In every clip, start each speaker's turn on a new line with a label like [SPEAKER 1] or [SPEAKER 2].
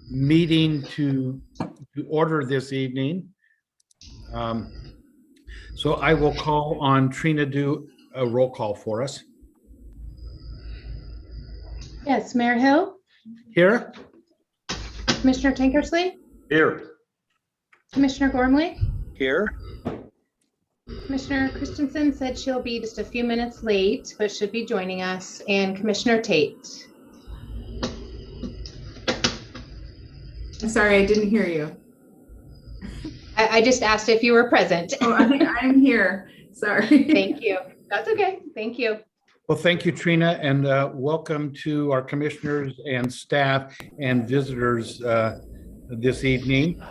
[SPEAKER 1] meeting to order this evening. So I will call on Trina to do a roll call for us.
[SPEAKER 2] Yes, Mayor Hill,
[SPEAKER 1] Here?
[SPEAKER 2] Commissioner Tankersley,
[SPEAKER 3] Here.
[SPEAKER 2] Commissioner Gormley,
[SPEAKER 3] Here.
[SPEAKER 2] Commissioner Christensen said she'll be just a few minutes late, but should be joining us, and Commissioner Tate.
[SPEAKER 4] I'm sorry, I didn't hear you.
[SPEAKER 2] I just asked if you were present.
[SPEAKER 4] Oh, I'm here. Sorry.
[SPEAKER 2] Thank you. That's okay. Thank you.
[SPEAKER 1] Well, thank you, Trina, and welcome to our commissioners and staff and visitors this evening.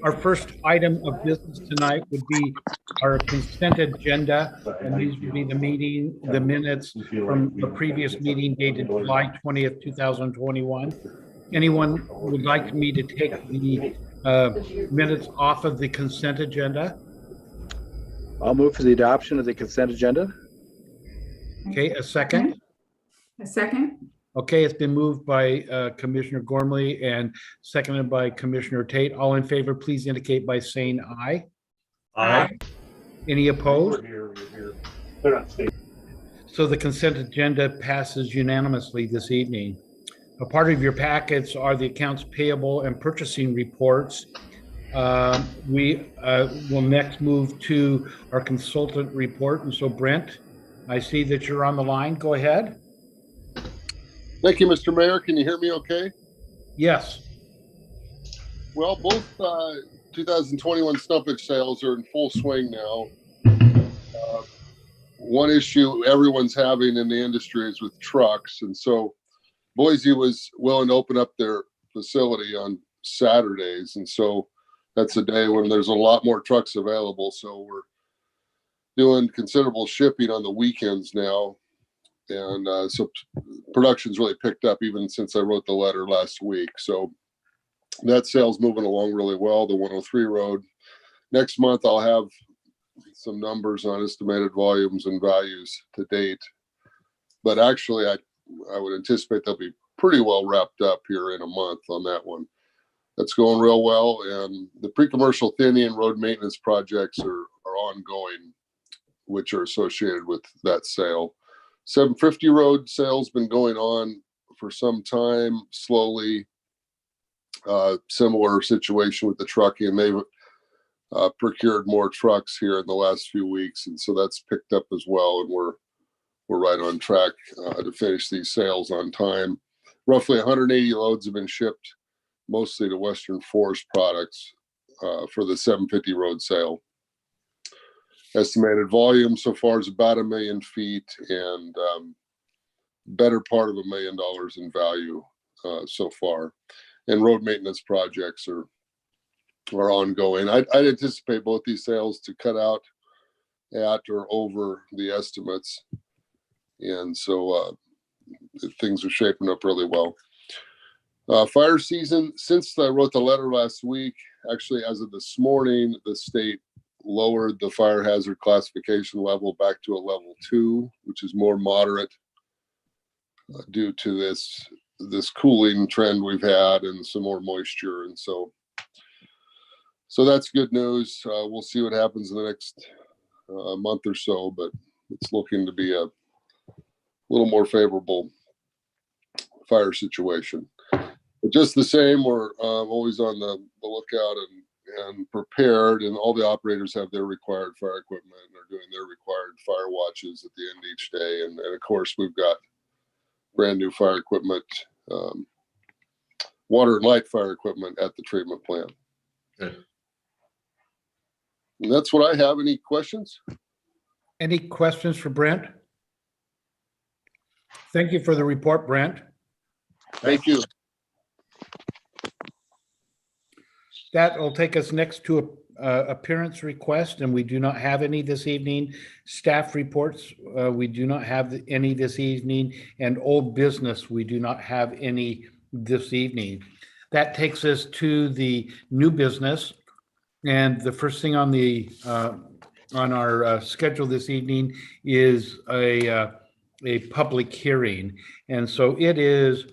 [SPEAKER 1] Our first item of business tonight would be our consent agenda, and these would be the minutes from the previous meeting dated July 20th, 2021. Anyone would like me to take the minutes off of the consent agenda?
[SPEAKER 3] I'll move for the adoption of the consent agenda.
[SPEAKER 1] Okay, a second.
[SPEAKER 4] A second.
[SPEAKER 1] Okay, it's been moved by Commissioner Gormley and seconded by Commissioner Tate. All in favor, please indicate by saying aye.
[SPEAKER 4] Aye.
[SPEAKER 1] Any opposed? So the consent agenda passes unanimously this evening. A part of your packets are the accounts payable and purchasing reports. We will next move to our consultant report. And so Brent, I see that you're on the line. Go ahead.
[SPEAKER 5] Thank you, Mr. Mayor. Can you hear me okay?
[SPEAKER 1] Yes.
[SPEAKER 5] Well, both 2021 stumpage sales are in full swing now. One issue everyone's having in the industry is with trucks. And so Boise was willing to open up their facility on Saturdays. And so that's a day when there's a lot more trucks available. So we're doing considerable shipping on the weekends now. And so production's really picked up even since I wrote the letter last week. So that sale's moving along really well, the 103 road. Next month, I'll have some numbers on estimated volumes and values to date. But actually, I would anticipate they'll be pretty well wrapped up here in a month on that one. That's going real well. And the pre-commercial thinning and road maintenance projects are ongoing, which are associated with that sale. 750 road sales been going on for some time, slowly. Similar situation with the trucking. They've procured more trucks here in the last few weeks, and so that's picked up as well. And we're right on track to finish these sales on time. Roughly 180 loads have been shipped, mostly to Western Forest Products for the 750 road sale. Estimated volume so far is about 1 million feet and better part of $1 million in value so far. And road maintenance projects are ongoing. I'd anticipate both these sales to cut out at or over the estimates. And so things are shaping up really well. Fire season, since I wrote the letter last week, actually as of this morning, the state lowered the fire hazard classification level back to a level 2, which is more moderate due to this cooling trend we've had and some more moisture. And so that's good news. We'll see what happens in the next month or so, but it's looking to be a little more favorable fire situation. But just the same, we're always on the lookout and prepared, and all the operators have their required fire equipment and are doing their required fire watches at the end of each day. And of course, we've got brand new fire equipment, water and light fire equipment at the treatment plant.
[SPEAKER 3] Okay.
[SPEAKER 5] And that's what I have. Any questions?
[SPEAKER 1] Any questions for Brent? Thank you for the report, Brent.
[SPEAKER 5] Thank you.
[SPEAKER 1] That will take us next to appearance request, and we do not have any this evening. Staff reports, we do not have any this evening, and old business, we do not have any this evening. That takes us to the new business, and the first thing on the on our schedule this evening is a public hearing, and so it is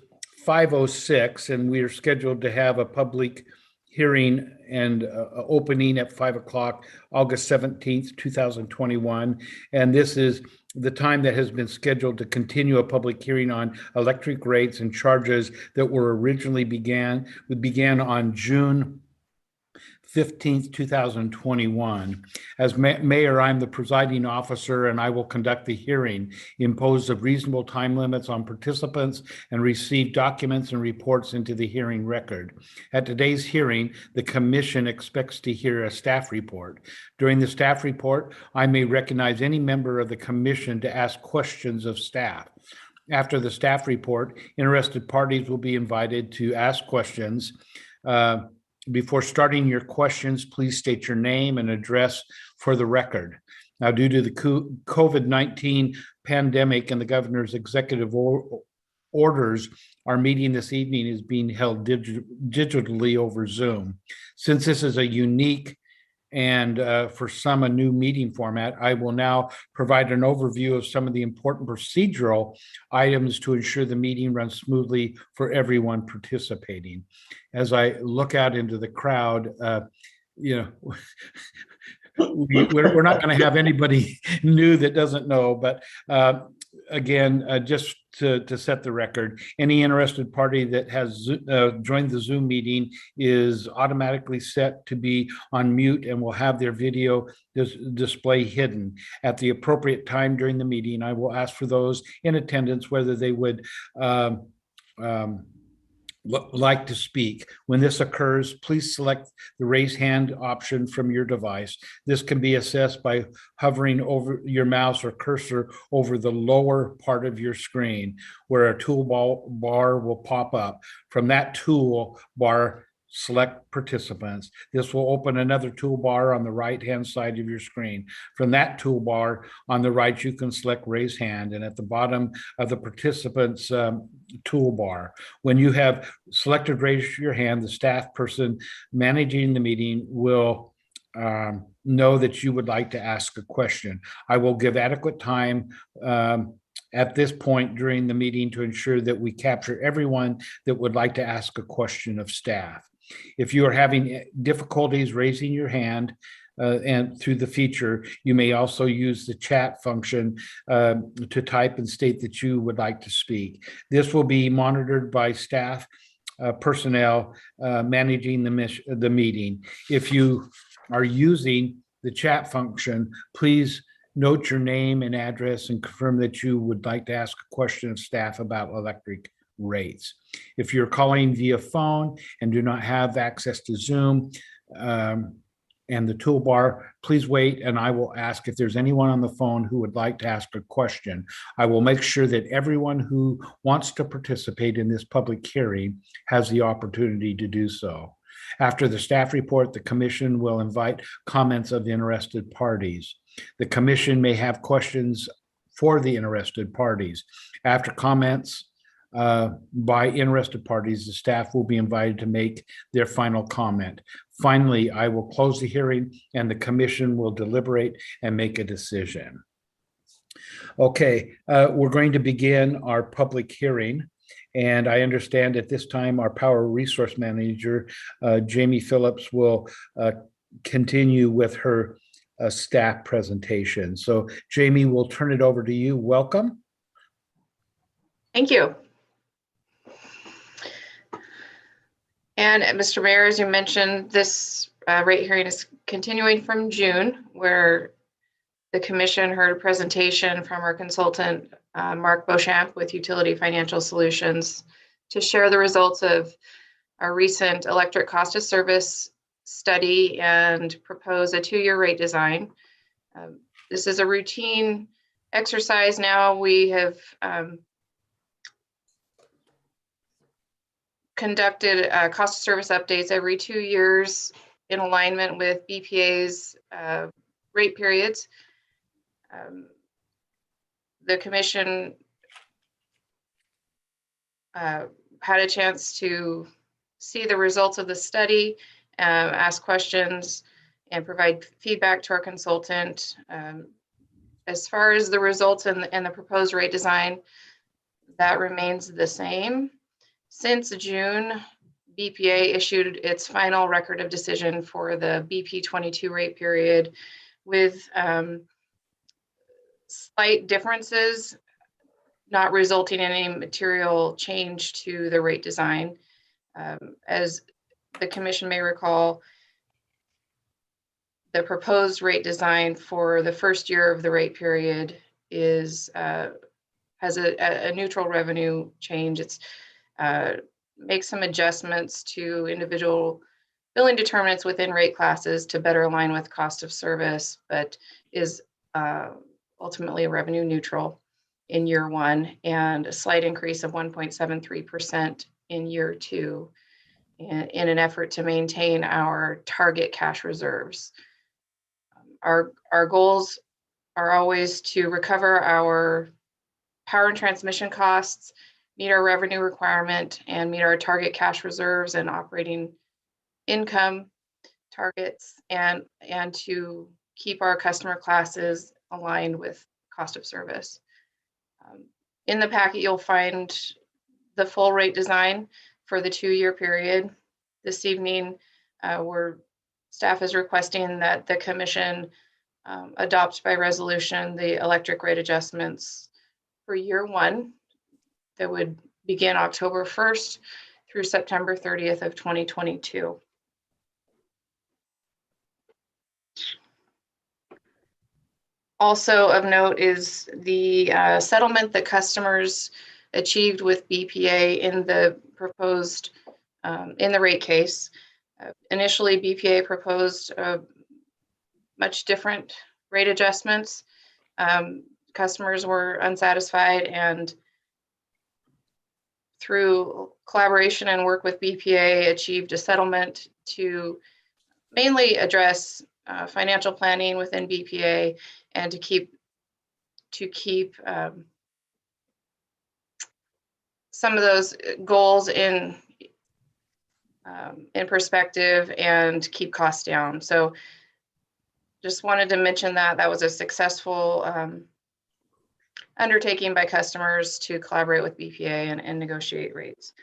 [SPEAKER 1] 5:06, and we are scheduled to have a public hearing and opening at 5 o'clock, August 17th, 2021. And this is the time that has been scheduled to continue a public hearing on electric rates and charges that were originally began on June 15th, 2021. As mayor, I'm the presiding officer, and I will conduct the hearing, impose the reasonable time limits on participants, and receive documents and reports into the hearing record. At today's hearing, the commission expects to hear a staff report. During the staff report, I may recognize any member of the commission to ask questions of staff. After the staff report, interested parties will be invited to ask questions. Before starting your questions, please state your name and address for the record. Now, due to the COVID-19 pandemic and the governor's executive orders, our meeting this evening is being held digitally over Zoom. Since this is a unique and for some a new meeting format, I will now provide an overview of some of the important procedural items to ensure the meeting runs smoothly for everyone participating. As I look out into the crowd, we're not going to have anybody new that doesn't know, but again, just to set the record, any interested party that has joined the Zoom meeting is automatically set to be on mute and will have their video display hidden. At the appropriate time during the meeting, I will ask for those in attendance whether they would like to speak. When this occurs, please select the raise hand option from your device. This can be accessed by hovering over your mouse or cursor over the lower part of your screen, where a toolbar will pop up. From that toolbar, select participants. This will open another toolbar on the right-hand side of your screen. From that toolbar on the right, you can select raise hand, and at the bottom of the participants toolbar. When you have selected raise your hand, the staff person managing the meeting will know that you would like to ask a question. I will give adequate time at this point during the meeting to ensure that we capture everyone that would like to ask a question of staff. If you are having difficulties raising your hand and through the feature, you may also use the chat function to type and state that you would like to speak. This will be monitored by staff personnel managing the meeting. If you are using the chat function, please note your name and address and confirm that you would like to ask a question of staff about electric rates. If you're calling via phone and do not have access to Zoom and the toolbar, please wait and I will ask if there's anyone on the phone who would like to ask a question. I will make sure that everyone who wants to participate in this public hearing has the opportunity to do so. After the staff report, the commission will invite comments of interested parties. The commission may have questions for the interested parties. After comments by interested parties, the staff will be invited to make their final comment. Finally, I will close the hearing and the commission will deliberate and make a decision. Okay, we're going to begin our public hearing. And I understand at this time, our Power Resource Manager, Jamie Phillips, will continue with her staff presentation. So Jamie, we'll turn it over to you. Welcome.
[SPEAKER 6] Thank you. And Mr. Mayor, as you mentioned, this rate hearing is continuing from June, where the commission heard a presentation from our consultant, Mark Beauchamp with Utility Financial Solutions, to share the results of our recent electric cost of service study and propose a 2-year rate design. This is a routine exercise now. We have conducted cost of service updates every 2 years in alignment with BPA's rate periods. The commission had a chance to see the results of the study, ask questions, and provide feedback to our consultant. As far as the results and the proposed rate design, that remains the same. Since June, BPA issued its final record of decision for the BP 22 rate period with slight differences, not resulting in any material change to the rate design. As the commission may recall, the proposed rate design for the first year of the rate period is has a neutral revenue change. It's make some adjustments to individual billing determinants within rate classes to better align with cost of service, but is ultimately revenue neutral in year one, and a slight increase of 1.73% in year two in an effort to maintain our target cash reserves. Our goals are always to recover our power and transmission costs, meet our revenue requirement, and meet our target cash reserves and operating income targets, and to keep our customer classes aligned with cost of service. In the packet, you'll find the full rate design for the 2-year period. This evening, staff is requesting that the commission adopt by resolution the electric rate adjustments for year one that would begin October 1st through September 30th of 2022. Also of note is the settlement that customers achieved with BPA in the proposed, in the rate case. Initially, BPA proposed much different rate adjustments. Customers were unsatisfied, and through collaboration and work with BPA, achieved a settlement to mainly address financial planning within BPA and to keep some of those goals in perspective and keep costs down. So just wanted to mention that was a successful undertaking by customers to collaborate with BPA and negotiate rates.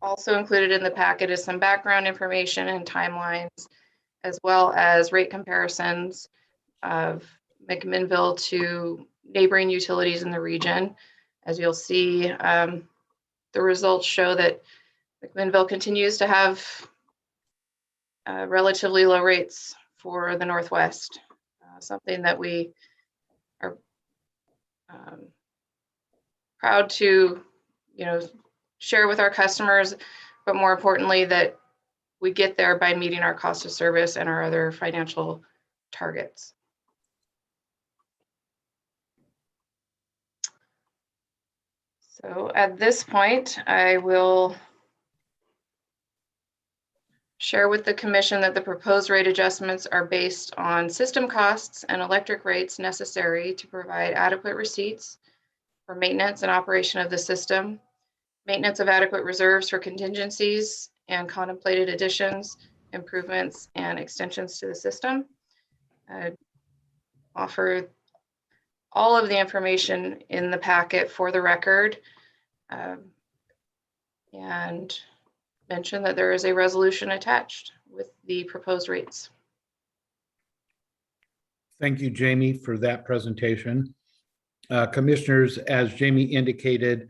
[SPEAKER 6] Also included in the packet is some background information and timelines, as well as rate comparisons of Mcminnville to neighboring utilities in the region. As you'll see, the results show that Mcminnville continues to have relatively low rates for the Northwest, something that we are proud to, share with our customers, but more importantly, that we get there by meeting our cost of service and our other financial targets. So at this point, I will share with the commission that the proposed rate adjustments are based on system costs and electric rates necessary to provide adequate receipts for maintenance and operation of the system, maintenance of adequate reserves for contingencies and contemplated additions, improvements, and extensions to the system. Offer all of the information in the packet for the record, and mention that there is a resolution attached with the proposed rates.
[SPEAKER 1] Thank you, Jamie, for that presentation. Commissioners, as Jamie indicated,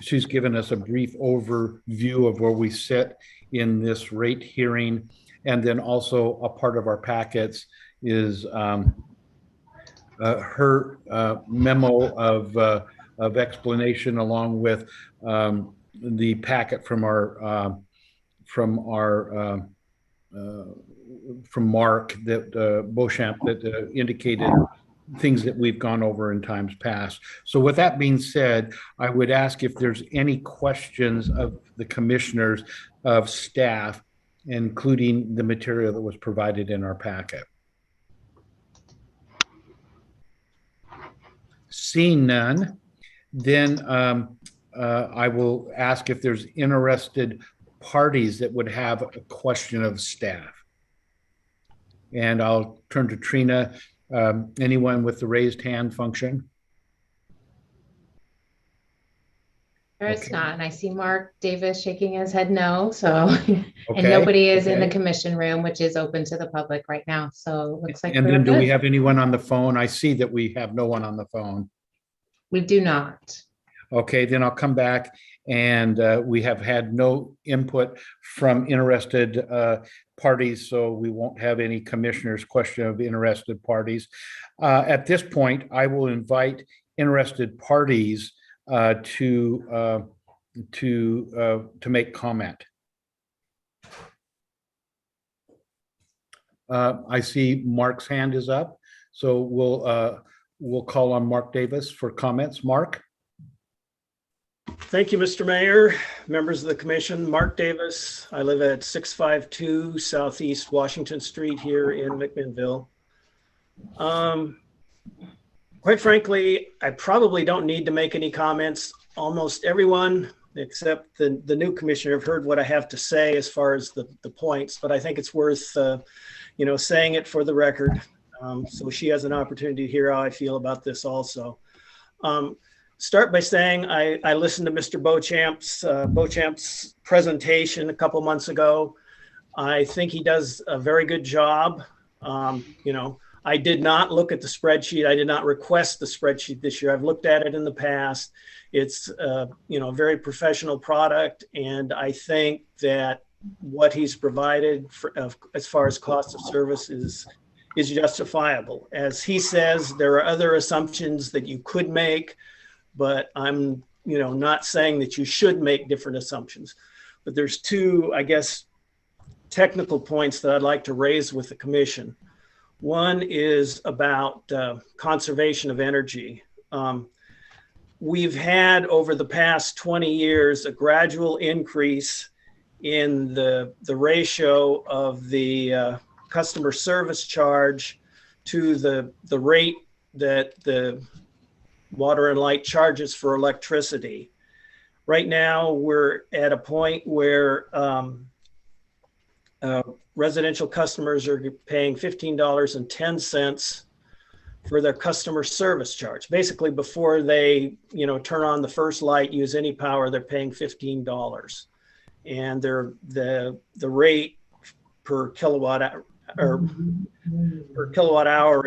[SPEAKER 1] she's given us a brief overview of where we sit in this rate hearing. And then also a part of our packets is her memo of explanation, along with the packet from Mark that Beauchamp that indicated things that we've gone over in times past. So with that being said, I would ask if there's any questions of the commissioners, of staff, including the material that was provided in our packet. Seeing none, then I will ask if there's interested parties that would have a question of staff. And I'll turn to Trina. Anyone with the raised hand function?
[SPEAKER 2] There is
[SPEAKER 1] Okay.
[SPEAKER 2] not, and I see Mark Davis shaking his head no, so, and
[SPEAKER 1] Okay,
[SPEAKER 2] nobody is in the
[SPEAKER 1] okay.
[SPEAKER 2] commission room, which is open to the public right now, so it looks like
[SPEAKER 1] And
[SPEAKER 2] we're
[SPEAKER 1] then do we
[SPEAKER 2] good.
[SPEAKER 1] have anyone on the phone? I see that we have no one on the phone.
[SPEAKER 2] We do not.
[SPEAKER 1] Okay, then I'll come back, and we have had no input from interested parties, so we won't have any commissioners' question of interested parties. At this point, I will invite interested parties to make comment. I see Mark's hand is up, so we'll call on Mark Davis for comments. Mark?
[SPEAKER 7] Thank you, Mr. Mayor, members of the commission. Mark Davis. I live at 652 Southeast Washington Street here in McMinnville. Quite frankly, I probably don't need to make any comments. Almost everyone except the new commissioner have heard what I have to say as far as the points, but I think it's worth saying it for the record, so she has an opportunity to hear how I feel about this also. Start by saying I listened to Mr. Beauchamp's presentation a couple months ago. I think he does a very good job. I did not look at the spreadsheet. I did not request the spreadsheet this year. I've looked at it in the past. It's a very professional product, and I think that what he's provided as far as cost of service is justifiable. As he says, there are other assumptions that you could make, but I'm not saying that you should make different assumptions. But there's two, I guess, technical points that I'd like to raise with the commission. One is about conservation of energy. We've had over the past 20 years a gradual increase in the ratio of the customer service charge to the rate that the water and light charges for electricity. Right now, we're at a point where residential customers are paying $15.10 for their customer service charge. Basically, before they turn on the first light, use any power, they're paying $15. And the rate per kilowatt hour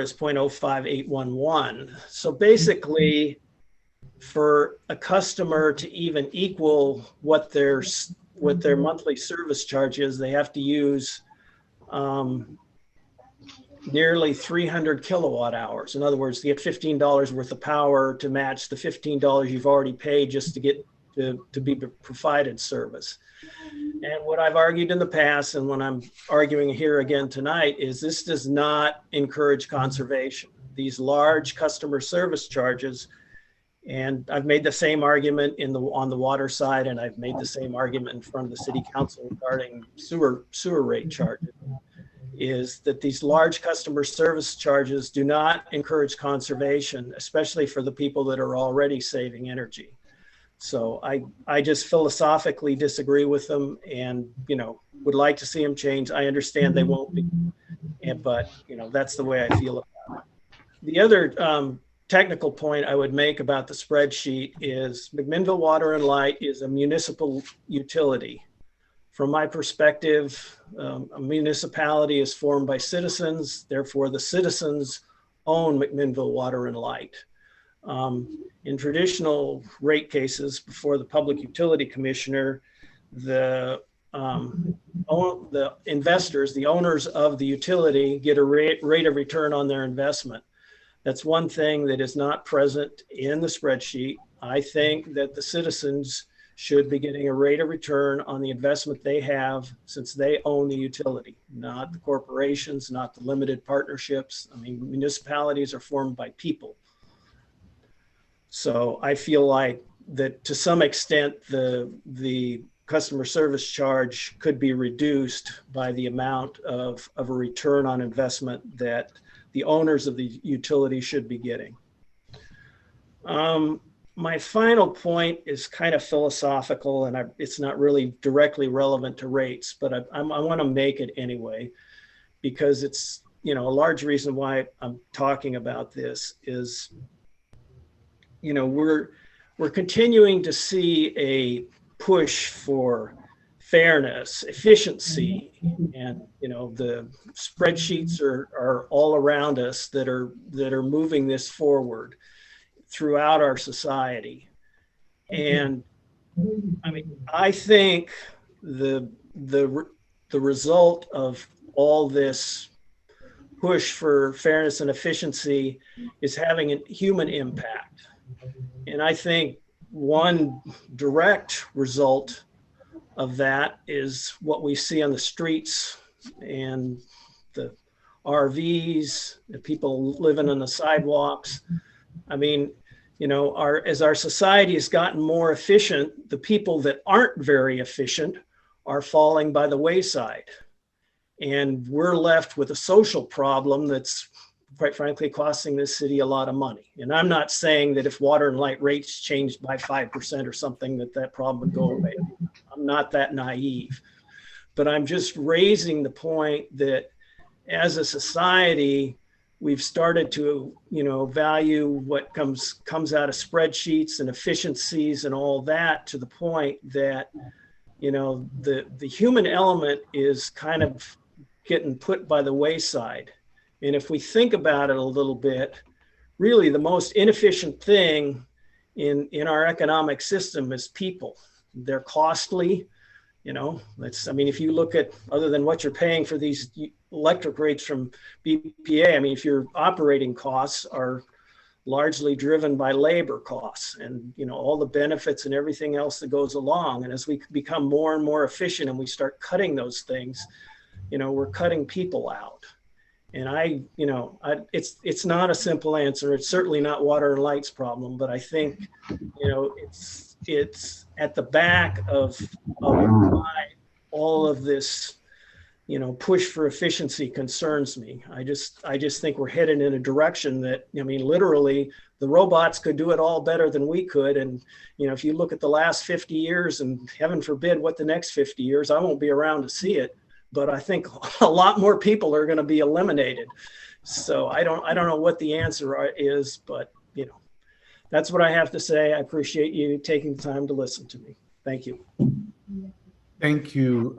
[SPEAKER 7] is 0.05811. So basically, for a customer to even equal what their monthly service charge is, they have to use nearly 300 kilowatt hours. In other words, to get $15 worth of power to match the $15 you've already paid just to get to be provided service. And what I've argued in the past, and what I'm arguing here again tonight, is this does not encourage conservation. These large customer service charges, and I've made the same argument on the water side, and I've made the same argument in front of the city council regarding sewer rate charges, is that these large customer service charges do not encourage conservation, especially for the people that are already saving energy. So I just philosophically disagree with them, and would like to see them change. I understand they won't be, but that's the way I feel about it. The other technical point I would make about the spreadsheet is McMinnville Water and Light is a municipal utility. From my perspective, a municipality is formed by citizens. Therefore, the citizens own McMinnville Water and Light. In traditional rate cases before the Public Utility Commissioner, the investors, the owners of the utility, get a rate of return on their investment. That's one thing that is not present in the spreadsheet. I think that the citizens should be getting a rate of return on the investment they have, since they own the utility, not the corporations, not the limited partnerships. I mean, municipalities are formed by people. So I feel like that to some extent, the customer service charge could be reduced by the amount of a return on investment that the owners of the utility should be getting. My final point is kind of philosophical, and it's not really directly relevant to rates, but I want to make it anyway, because it's, a large reason why I'm talking about this is, we're continuing to see a push for fairness, efficiency, and the spreadsheets are all around us that are moving this forward throughout our society. And I mean, I think the result of all this push for fairness and efficiency is having a human impact. And I think one direct result of that is what we see on the streets and the RVs, the people living on the sidewalks. I mean, as our society has gotten more efficient, the people that aren't very efficient are falling by the wayside. And we're left with a social problem that's, quite frankly, costing this city a lot of money. And I'm not saying that if water and light rates changed by 5% or something, that problem would go away. I'm not that naive. But I'm just raising the point that as a society, we've started to, value what comes out of spreadsheets and efficiencies and all that, to the point that, the human element is kind of getting put by the wayside. And if we think about it a little bit, really the most inefficient thing in our economic system is people. They're costly. If you look at, other than what you're paying for these electric rates from BPA, if your operating costs are largely driven by labor costs and, all the benefits and everything else that goes along. And as we become more and more efficient and we start cutting those things, we're cutting people out. And it's not a simple answer. It's certainly not water and light's problem, but I think, it's at the back of why all of this, push for efficiency concerns me. I just think we're headed in a direction that, literally the robots could do it all better than we could. And, if you look at the last 50 years, and heaven forbid what the next 50 years, I won't be around to see it, but I think a lot more people are going to be eliminated. So I don't know what the answer is, but, that's what I have to say. I appreciate you taking the time to listen to me. Thank you.
[SPEAKER 1] Thank you,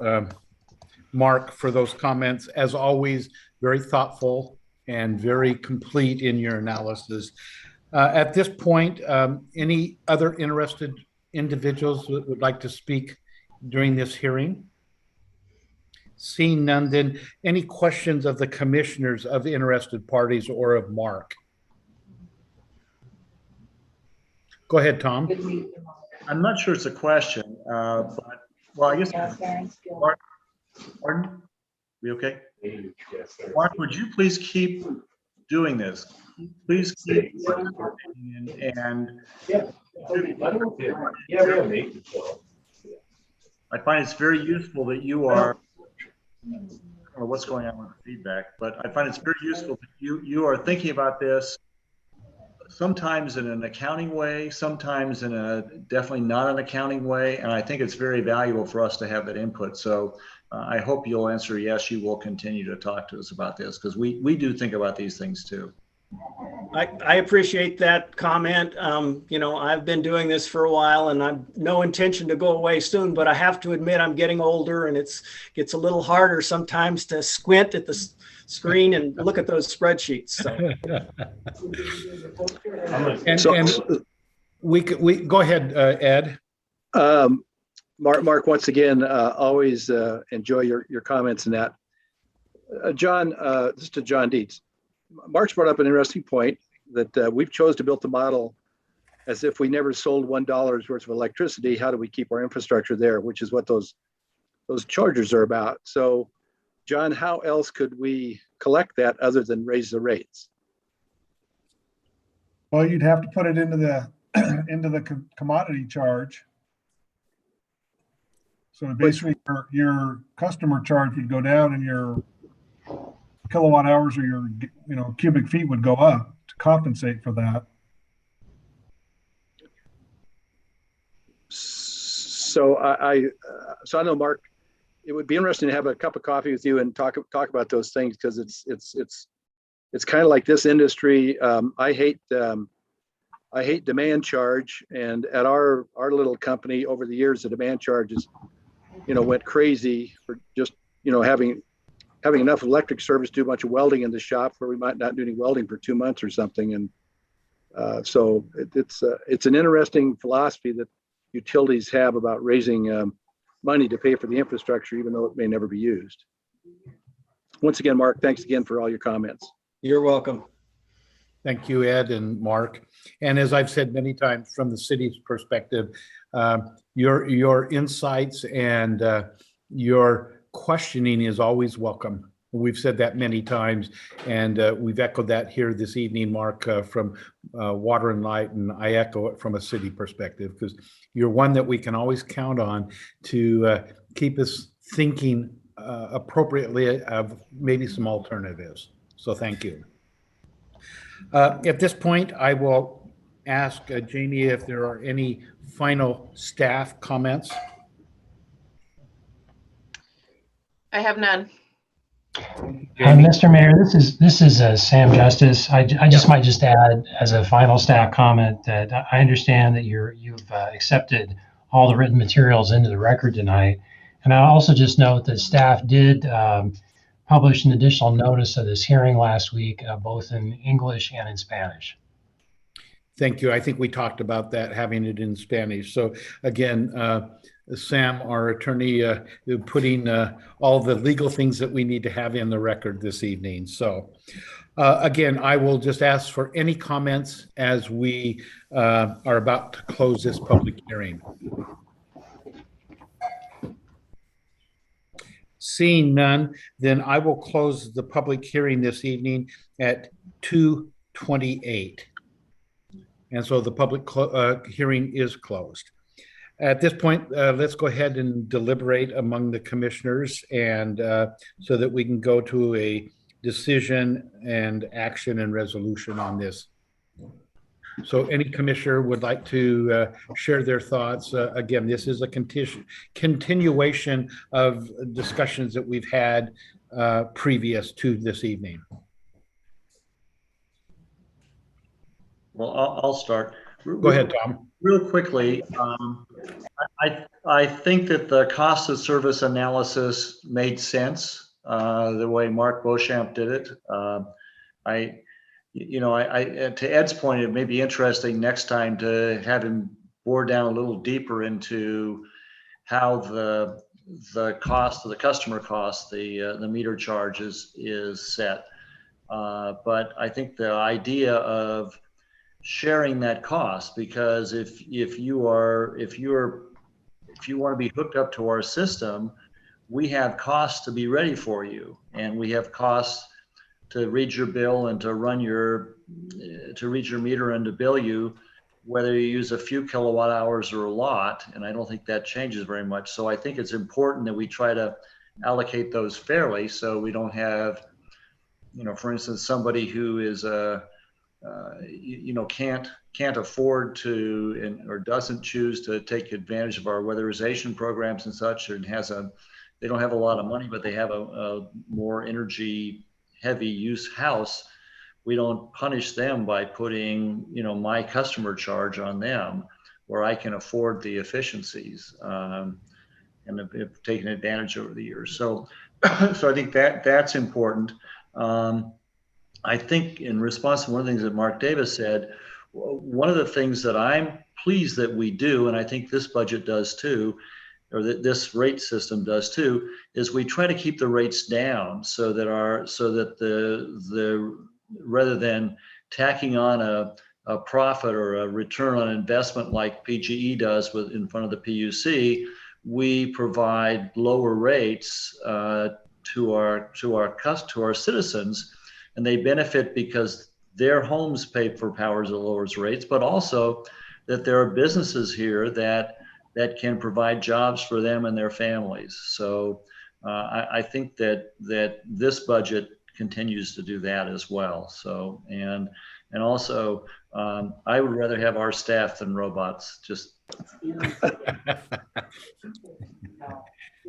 [SPEAKER 1] Mark, for those comments. As always, very thoughtful and very complete in your analysis. At this point, any other interested individuals that would like to speak during this hearing? Seeing none, then any questions of the commissioners, of interested parties, or of Mark? Go ahead, Tom.
[SPEAKER 8] I'm not sure it's a question, but, well, I guess, Mark, pardon? We okay? Mark, would you please keep doing this? Please keep and I find it's very useful that you are, I don't know what's going on with the feedback, but I find it's very useful that you are thinking about this sometimes in an accounting way, sometimes in a definitely not an accounting way. And I think it's very valuable for us to have that input. So I hope you'll answer yes, you will continue to talk to us about this, because we do think about these things too.
[SPEAKER 7] I appreciate that comment. I've been doing this for a while and I've no intention to go away soon, but I have to admit I'm getting older and gets a little harder sometimes to squint at the screen and look at those spreadsheets.
[SPEAKER 1] And we go ahead, Ed.
[SPEAKER 3] Mark, once again, always enjoy your comments in that. John, this is to John Dietz. Mark's brought up an interesting point that we've chose to build the model as if we never sold $1 worth of electricity. How do we keep our infrastructure there, which is what those chargers are about. So, John, how else could we collect that other than raise the rates?
[SPEAKER 9] Well, you'd have to put it into the commodity charge. So basically your customer charge would go down and your kilowatt hours or your cubic feet would go up to compensate for that.
[SPEAKER 3] So I know, Mark, it would be interesting to have a cup of coffee with you and talk about those things, because it's kind of like this industry. I hate I hate demand charge. And at our little company over the years, the demand charges, went crazy for just, having enough electric service to do a bunch of welding in the shop where we might not do any welding for 2 months or something. And so it's an interesting philosophy that utilities have about raising money to pay for the infrastructure, even though it may never be used. Once again, Mark, thanks again for all your comments.
[SPEAKER 7] You're welcome.
[SPEAKER 1] Thank you, Ed and Mark. And as I've said many times, from the city's perspective, your insights and your questioning is always welcome. We've said that many times, and we've echoed that here this evening, Mark, from Water and Light, and I echo it from a city perspective, because you're one that we can always count on to keep us thinking appropriately of maybe some alternatives. So thank you. At this point, I will ask Jamie if there are any final staff comments.
[SPEAKER 6] I have none.
[SPEAKER 10] Mr. Mayor, this is Sam Justice. I just might just add as a final staff comment that I understand that you've accepted all the written materials into the record tonight. And I also just note that staff did publish an additional notice of this hearing last week, both in English and in Spanish.
[SPEAKER 1] Thank you. I think we talked about that, having it in Spanish. So again, Sam, our attorney, putting all the legal things that we need to have in the record this evening. So again, I will just ask for any comments as we are about to close this public hearing. Seeing none, then I will close the public hearing this evening at 2:28. And so the public hearing is closed. At this point, let's go ahead and deliberate among the commissioners, and so that we can go to a decision and action and resolution on this. So any commissioner would like to share their thoughts. Again, this is a continuation of discussions that we've had previous to this evening.
[SPEAKER 8] Well, I'll start.
[SPEAKER 1] Go ahead, Tom.
[SPEAKER 8] Real quickly, I think that the cost of service analysis made sense the way Mark Beauchamp did it. To Ed's point, it may be interesting next time to have him bore down a little deeper into how the cost of the customer cost, the meter charges is set. But I think the idea of sharing that cost, because if you want to be hooked up to our system, we have costs to be ready for you, and we have costs to read your bill and to read your meter and to bill you, whether you use a few kilowatt hours or a lot. And I don't think that changes very much. So I think it's important that we try to allocate those fairly, so we don't have, for instance, somebody who is can't afford to or doesn't choose to take advantage of our weatherization programs and such, and they don't have a lot of money, but they have a more energy heavy use house. We don't punish them by putting my customer charge on them, where I can afford the efficiencies and have taken advantage over the years. So I think that's important. I think in response to one of the things that Mark Davis said, one of the things that I'm pleased that we do, and I think this budget does too, or that this rate system does too, is we try to keep the rates down so that rather than tacking on a profit or a return on investment like PGE does in front of the PUC, we provide lower rates to our citizens. And they benefit because their homes pay for powers at lower rates, but also that there are businesses here that can provide jobs for them and their families. So I think that this budget continues to do that as well. So and also I would rather have our staff than robots. Just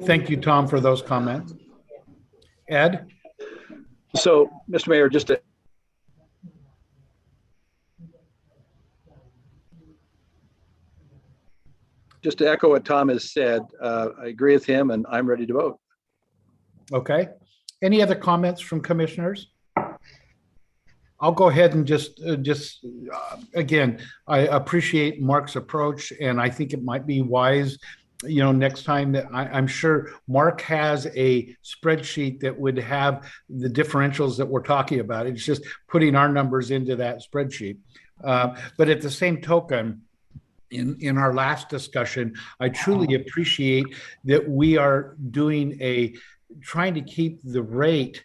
[SPEAKER 1] Thank you, Tom, for those comments. Ed?
[SPEAKER 3] So, Mr. Mayor, just to just to echo what Tom has said, I agree with him and I'm ready to vote.
[SPEAKER 1] Okay. Any other comments from commissioners? I'll go ahead and again, I appreciate Mark's approach, and I think it might be wise, next time that I'm sure Mark has a spreadsheet that would have the differentials that we're talking about. It's just putting our numbers into that spreadsheet. But at the same token, in our last discussion, I truly appreciate that we are trying to keep the rate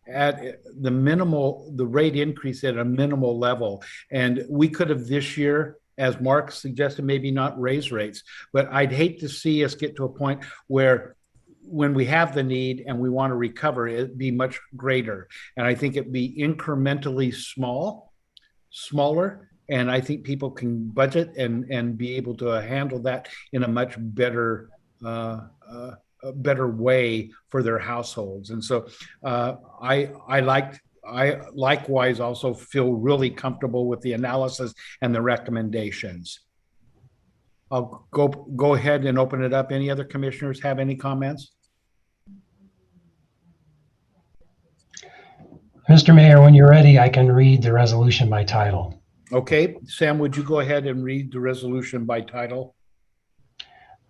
[SPEAKER 1] at the rate increase at a minimal level. And we could have this year, as Mark suggested, maybe not raise rates, but I'd hate to see us get to a point where when we have the need and we want to recover, it'd be much greater. And I think it'd be incrementally smaller. And I think people can budget and be able to handle that in a much better way for their households. And so I likewise also feel really comfortable with the analysis and the recommendations. I'll go ahead and open it up. Any other commissioners have any comments?
[SPEAKER 10] Mr. Mayor, when you're ready, I can read the resolution by title.
[SPEAKER 1] Okay, Sam, would you go ahead and read the resolution by title?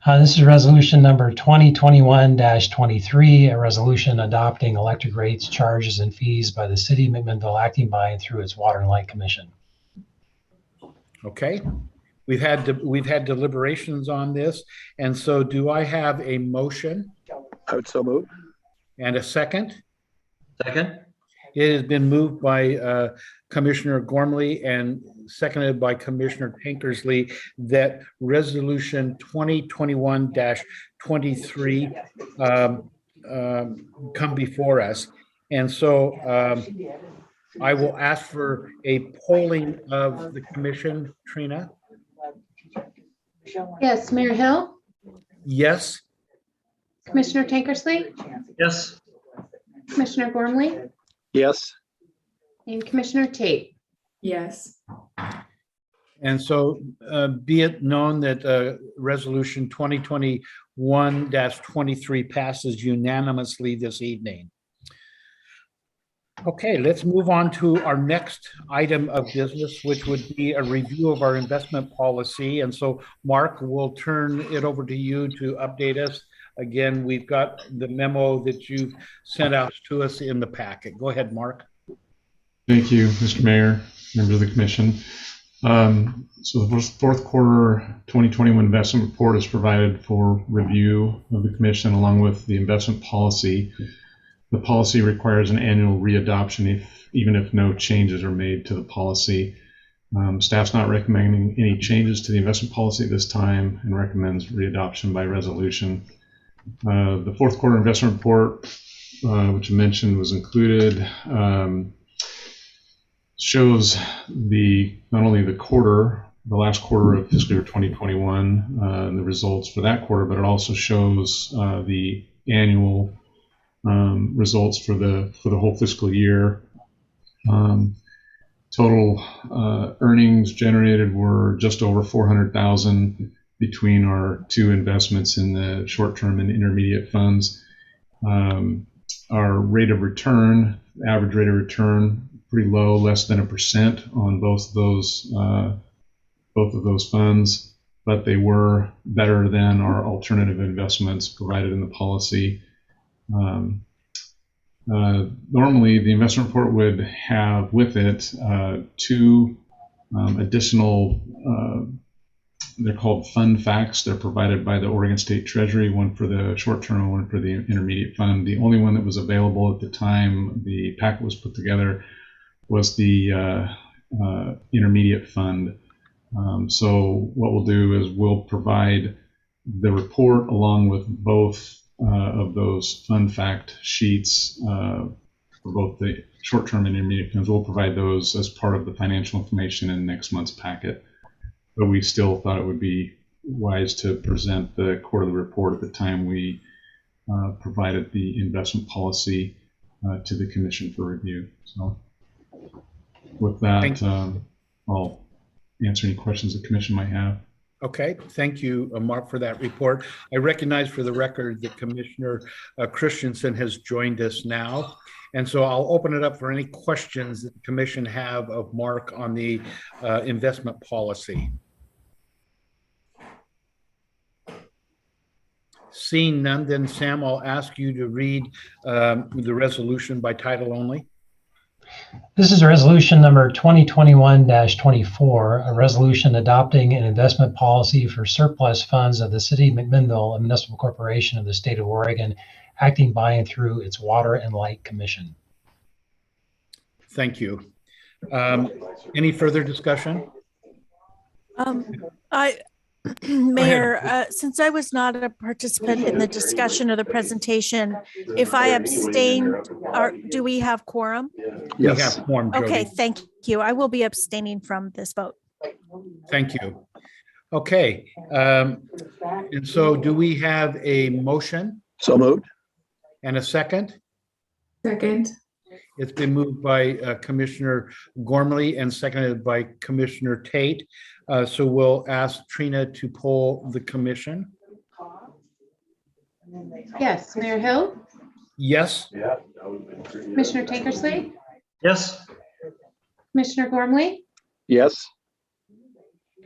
[SPEAKER 10] This is resolution number 2021-23, a resolution adopting electric rates, charges, and fees by the city of Mcminnville, acting by and through its Water and Light Commission.
[SPEAKER 1] Okay, we've had deliberations on this, and so do I have a motion?
[SPEAKER 3] I would so move.
[SPEAKER 1] And a second?
[SPEAKER 11] Second.
[SPEAKER 1] It has been moved by Commissioner Gormley and seconded by Commissioner Tankersley that resolution 2021-23 come before us. And so I will ask for a polling of the commission. Trina?
[SPEAKER 2] Yes, Mayor Hill,
[SPEAKER 1] Yes.
[SPEAKER 2] Commissioner Tankersley,
[SPEAKER 11] Yes.
[SPEAKER 2] Commissioner Gormley,
[SPEAKER 3] Yes.
[SPEAKER 2] and Commissioner Tate.
[SPEAKER 4] Yes.
[SPEAKER 1] And so be it known that resolution 2021-23 passes unanimously this evening. Okay, let's move on to our next item of business, which would be a review of our investment policy. And so, Mark, we'll turn it over to you to update us. Again, we've got the memo that you've sent out to us in the packet. Go ahead, Mark.
[SPEAKER 12] Thank you, Mr. Mayor, members of the commission. So the fourth quarter 2021 investment report is provided for review of the commission along with the investment policy. The policy requires an annual readoption even if no changes are made to the policy. Staff's not recommending any changes to the investment policy at this time and recommends readoption by resolution. The fourth quarter investment report, which I mentioned was included, shows not only the last quarter of fiscal year 2021 and the results for that quarter, but it also shows the annual results for the whole fiscal year. Total earnings generated were just over $400,000 between our two investments in the short-term and intermediate funds. Our rate of return, average rate of return, pretty low, less than 1% on both of those funds, but they were better than our alternative investments provided in the policy. Normally, the investment report would have with it two additional, they're called fund facts. They're provided by the Oregon State Treasury, one for the short-term and one for the intermediate fund. The only one that was available at the time the packet was put together was the intermediate fund. So what we'll do is we'll provide the report along with both of those fund fact sheets for both the short-term and intermediate funds. We'll provide those as part of the financial information in next month's packet. But we still thought it would be wise to present the quarterly report at the time we provided the investment policy to the commission for review. So with that, I'll answer any questions the commission might have.
[SPEAKER 1] Okay, thank you, Mark, for that report. I recognize for the record that Commissioner Christensen has joined us now. And so I'll open it up for any questions that the commission have of Mark on the investment policy. Seeing none, then Sam, I'll ask you to read the resolution by title only.
[SPEAKER 10] This is resolution number 2021-24, a resolution adopting an investment policy for surplus funds of the city of Mcminnville, a municipal corporation of the state of Oregon, acting by and through its Water and Light Commission.
[SPEAKER 1] Thank you. Any further discussion?
[SPEAKER 13] Mayor, since I was not a participant in the discussion or the presentation, if I abstain, do we have quorum?
[SPEAKER 3] Yes.
[SPEAKER 1] We have quorum, Jody.
[SPEAKER 13] Okay, thank you. I will be abstaining from this vote.
[SPEAKER 1] Thank you. Okay. And so do we have a motion
[SPEAKER 3] So moved.
[SPEAKER 1] and a second?
[SPEAKER 4] Second.
[SPEAKER 1] It's been moved by Commissioner Gormley and seconded by Commissioner Tate. So we'll ask Trina to poll the commission.
[SPEAKER 2] Yes, Mayor Hill,
[SPEAKER 1] Yes.
[SPEAKER 2] Commissioner Tankersley,
[SPEAKER 11] Yes.
[SPEAKER 2] Commissioner Gormley,
[SPEAKER 3] Yes.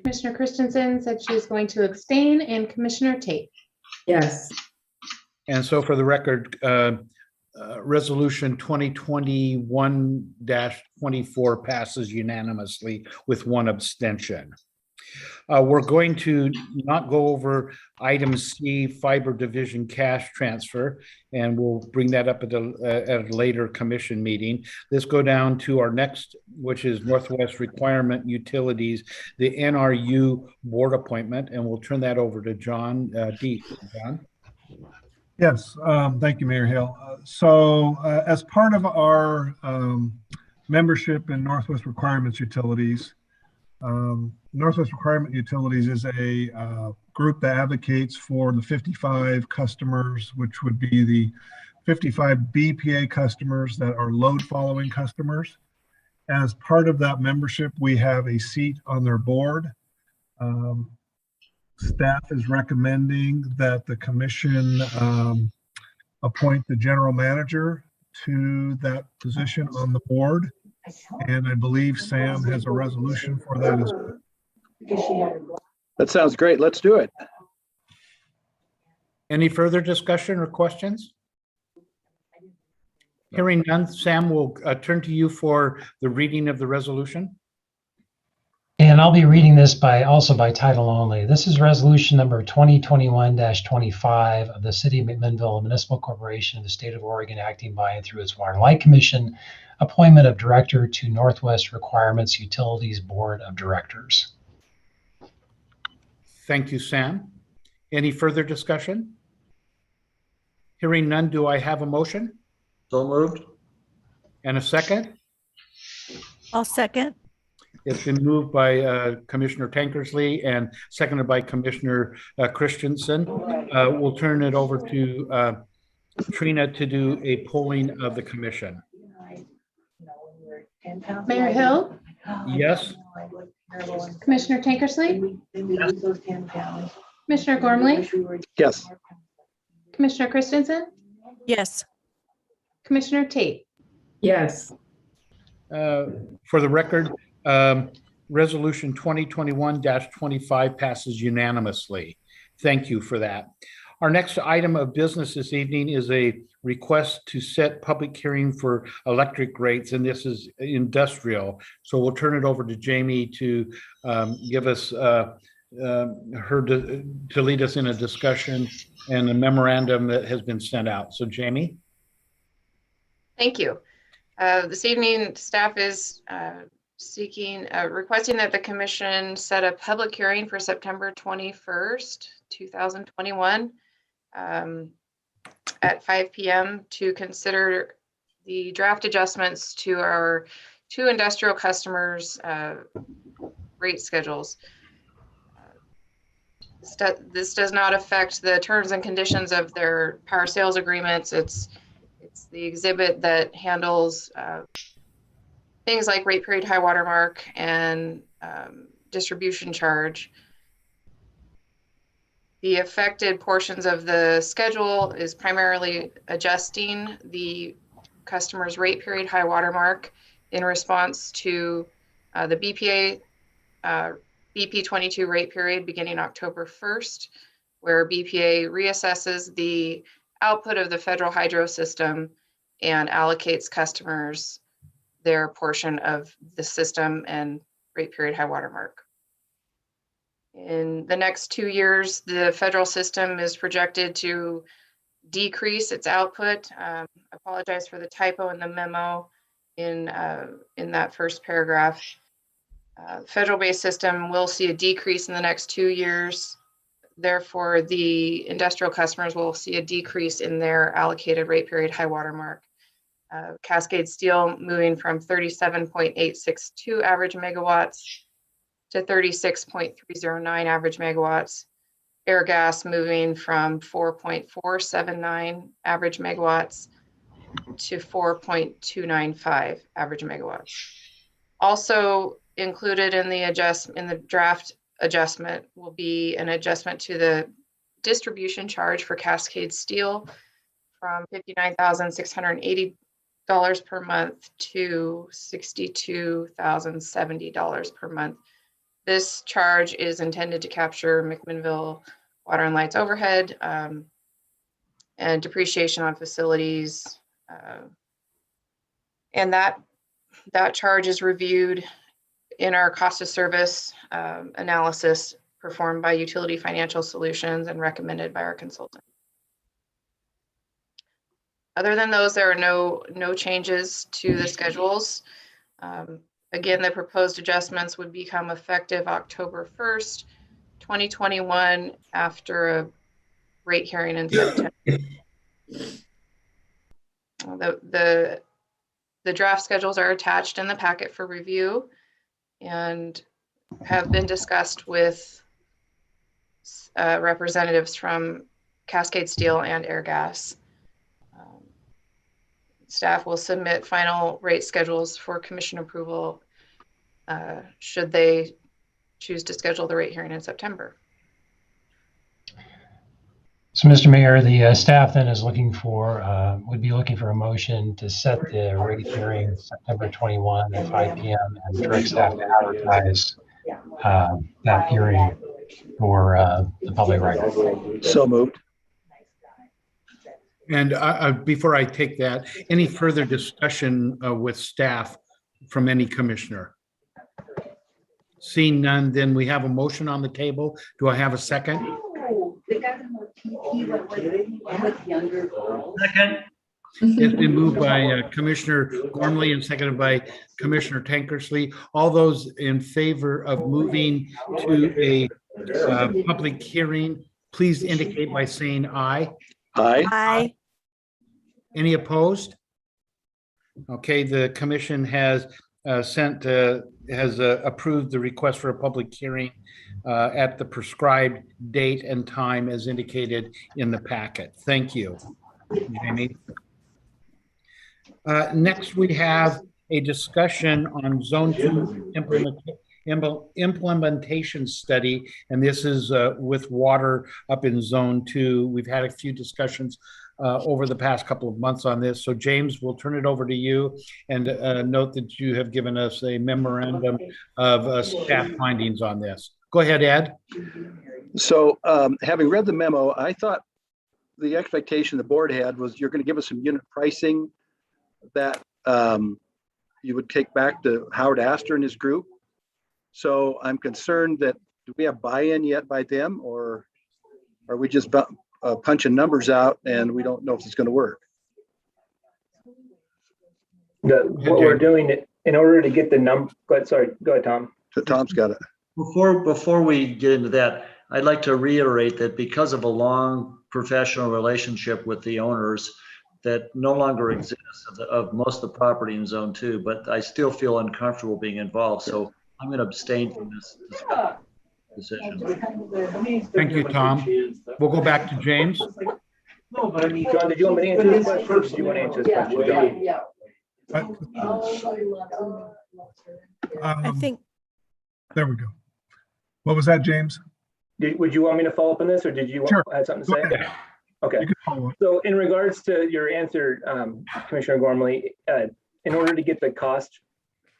[SPEAKER 2] Commissioner Christensen said she's going to abstain, and Commissioner Tate.
[SPEAKER 4] Yes.
[SPEAKER 1] And so for the record, resolution 2021-24 passes unanimously with one abstention. We're going to not go over item C, fiber division cash transfer, and we'll bring that up at a later commission meeting. Let's go down to our next, which is Northwest Requirement Utilities, the NRU board appointment, and we'll turn that over to John Dietz. John?
[SPEAKER 9] Yes, thank you, Mayor Hill. So as part of our membership in Northwest Requirements Utilities, Northwest Requirement Utilities is a group that advocates for the 55 customers, which would be the 55 BPA customers that are load following customers. As part of that membership, we have a seat on their board. Staff is recommending that the commission appoint the general manager to that position on the board. And I believe Sam has a resolution for that as well.
[SPEAKER 3] That sounds great. Let's do it.
[SPEAKER 1] Any further discussion or questions? Hearing none, Sam, will turn to you for the reading of the resolution.
[SPEAKER 10] And I'll be reading this also by title only. This is resolution number 2021-25 of the city of Mcminnville, a municipal corporation of the state of Oregon, acting by and through its Water and Light Commission, appointment of director to Northwest Requirements Utilities Board of Directors.
[SPEAKER 1] Thank you, Sam. Any further discussion? Hearing none, do I have a motion
[SPEAKER 11] So moved.
[SPEAKER 1] and a second?
[SPEAKER 13] I'll second.
[SPEAKER 1] It's been moved by Commissioner Tankersley and seconded by Commissioner Christensen. We'll turn it over to Trina to do a polling of the commission.
[SPEAKER 2] Mayor Hill,
[SPEAKER 1] Yes.
[SPEAKER 2] Commissioner Tankersley, Commissioner Gormley,
[SPEAKER 3] Yes.
[SPEAKER 2] Commissioner Christensen,
[SPEAKER 13] Yes.
[SPEAKER 2] Commissioner Tate.
[SPEAKER 4] Yes.
[SPEAKER 1] For the record, resolution 2021-25 passes unanimously. Thank you for that. Our next item of business this evening is a request to set public hearing for electric rates, and this is industrial. So we'll turn it over to Jamie to give us to lead us in a discussion and a memorandum that has been sent out. So Jamie.
[SPEAKER 6] Thank you. This evening, staff is requesting that the commission set a public hearing for September 21st, 2021 at 5 p.m. to consider the draft adjustments to our two industrial customers' rate schedules. This does not affect the terms and conditions of their power sales agreements. It's the exhibit that handles things like rate period high water mark and distribution charge. The affected portions of the schedule is primarily adjusting the customer's rate period high water mark in response to the BPA BP22 rate period beginning October 1st, where BPA reassesses the output of the federal hydro system and allocates customers their portion of the system and rate period high water mark. In the next 2 years, the federal system is projected to decrease its output. Apologize for the typo in the memo in that first paragraph. Federal-based system will see a decrease in the next 2 years. Therefore, the industrial customers will see a decrease in their allocated rate period high water mark. Cascade Steel moving from 37.862 average megawatts to 36.309 average megawatts. Air gas moving from 4.479 average megawatts to 4.295 average megawatts. Also included in the draft adjustment will be an adjustment to the distribution charge for Cascade Steel from $59,680 per month to $62,070 per month. This charge is intended to capture Mcminnville water and lights overhead and depreciation on facilities. And that charge is reviewed in our cost of service analysis performed by Utility Financial Solutions and recommended by our consultant. Other than those, there are no changes to the schedules. Again, the proposed adjustments would become effective October 1st, 2021, after a rate hearing in September. The draft schedules are attached in the packet for review and have been discussed with representatives from Cascade Steel and Airgas. Staff will submit final rate schedules for commission approval should they choose to schedule the rate hearing in September.
[SPEAKER 10] So, Mr. Mayor, the staff then is would be looking for a motion to set the rate hearing September 21 at 5 p.m. and direct staff to advertise that hearing for the public record.
[SPEAKER 3] So moved.
[SPEAKER 1] And before I take that, any further discussion with staff from any commissioner? Seeing none, then we have a motion on the table. Do I have a second?
[SPEAKER 11] Second.
[SPEAKER 1] It's been moved by Commissioner Gormley and seconded by Commissioner Tankersley. All those in favor of moving to a public hearing, please indicate by saying aye.
[SPEAKER 3] Aye.
[SPEAKER 13] Aye.
[SPEAKER 1] Any opposed? Okay, the commission has approved the request for a public hearing at the prescribed date and time as indicated in the packet. Thank you, Jamie. Next, we have a discussion on Zone 2 implementation study, and this is with water up in Zone 2. We've had a few discussions over the past couple of months on this. So James, we'll turn it over to you, and note that you have given us a memorandum of staff findings on this. Go ahead, Ed.
[SPEAKER 3] So having read the memo, I thought the expectation the board had was you're going to give us some unit pricing that you would take back to Howard Astor and his group. So I'm concerned that, do we have buy-in yet by them, or are we just punching numbers out and we don't know if it's going to work?
[SPEAKER 14] What we're doing in order to get the number, go ahead, Tom.
[SPEAKER 3] Tom's got it.
[SPEAKER 11] Before we get into that, I'd like to reiterate that because of a long professional relationship with the owners that no longer exists of most of the property in Zone 2, but I still feel uncomfortable being involved. So I'm going to abstain from this decision.
[SPEAKER 1] Thank you, Tom. We'll go back to James.
[SPEAKER 14] John, did you want me to answer this question, or do you want to answer this question?
[SPEAKER 13] I think
[SPEAKER 9] There we go. What was that, James?
[SPEAKER 14] Would you want me to follow up on this, or did you
[SPEAKER 9] Sure.
[SPEAKER 14] have something to
[SPEAKER 9] Go
[SPEAKER 14] say?
[SPEAKER 9] ahead.
[SPEAKER 14] Okay.
[SPEAKER 9] You can follow up.
[SPEAKER 14] So in regards to your answer, Commissioner Gormley, in order to get the cost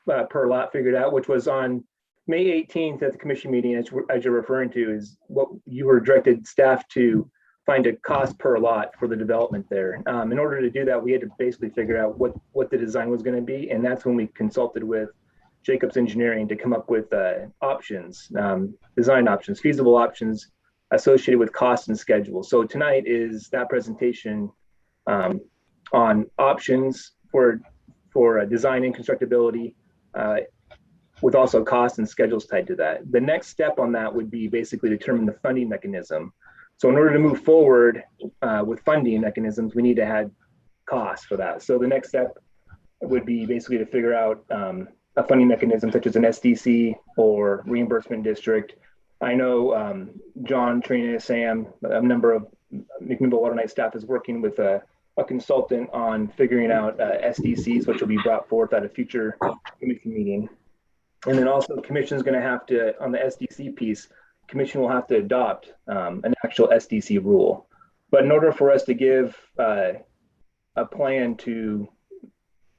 [SPEAKER 14] per lot figured out, which was on May 18th at the commission meeting, as you're referring to, is what you were directed staff to find a cost per lot for the development there. In order to do that, we had to basically figure out what the design was going to be, and that's when we consulted with Jacobs Engineering to come up with options, design options, feasible options associated with cost and schedule. So tonight is that presentation on options for design and constructability, with also costs and schedules tied to that. The next step on that would be basically determine the funding mechanism. So in order to move forward with funding mechanisms, we need to have costs for that. So the next step would be basically to figure out a funding mechanism such as an SDC or reimbursement district. I know John, Trina, Sam, a number of Mcminnville Water Night staff is working with a consultant on figuring out SDCs, which will be brought forth at a future commission meeting. And then also the commission is going to have to, on the SDC piece, commission will have to adopt an actual SDC rule. But in order for us to give a plan to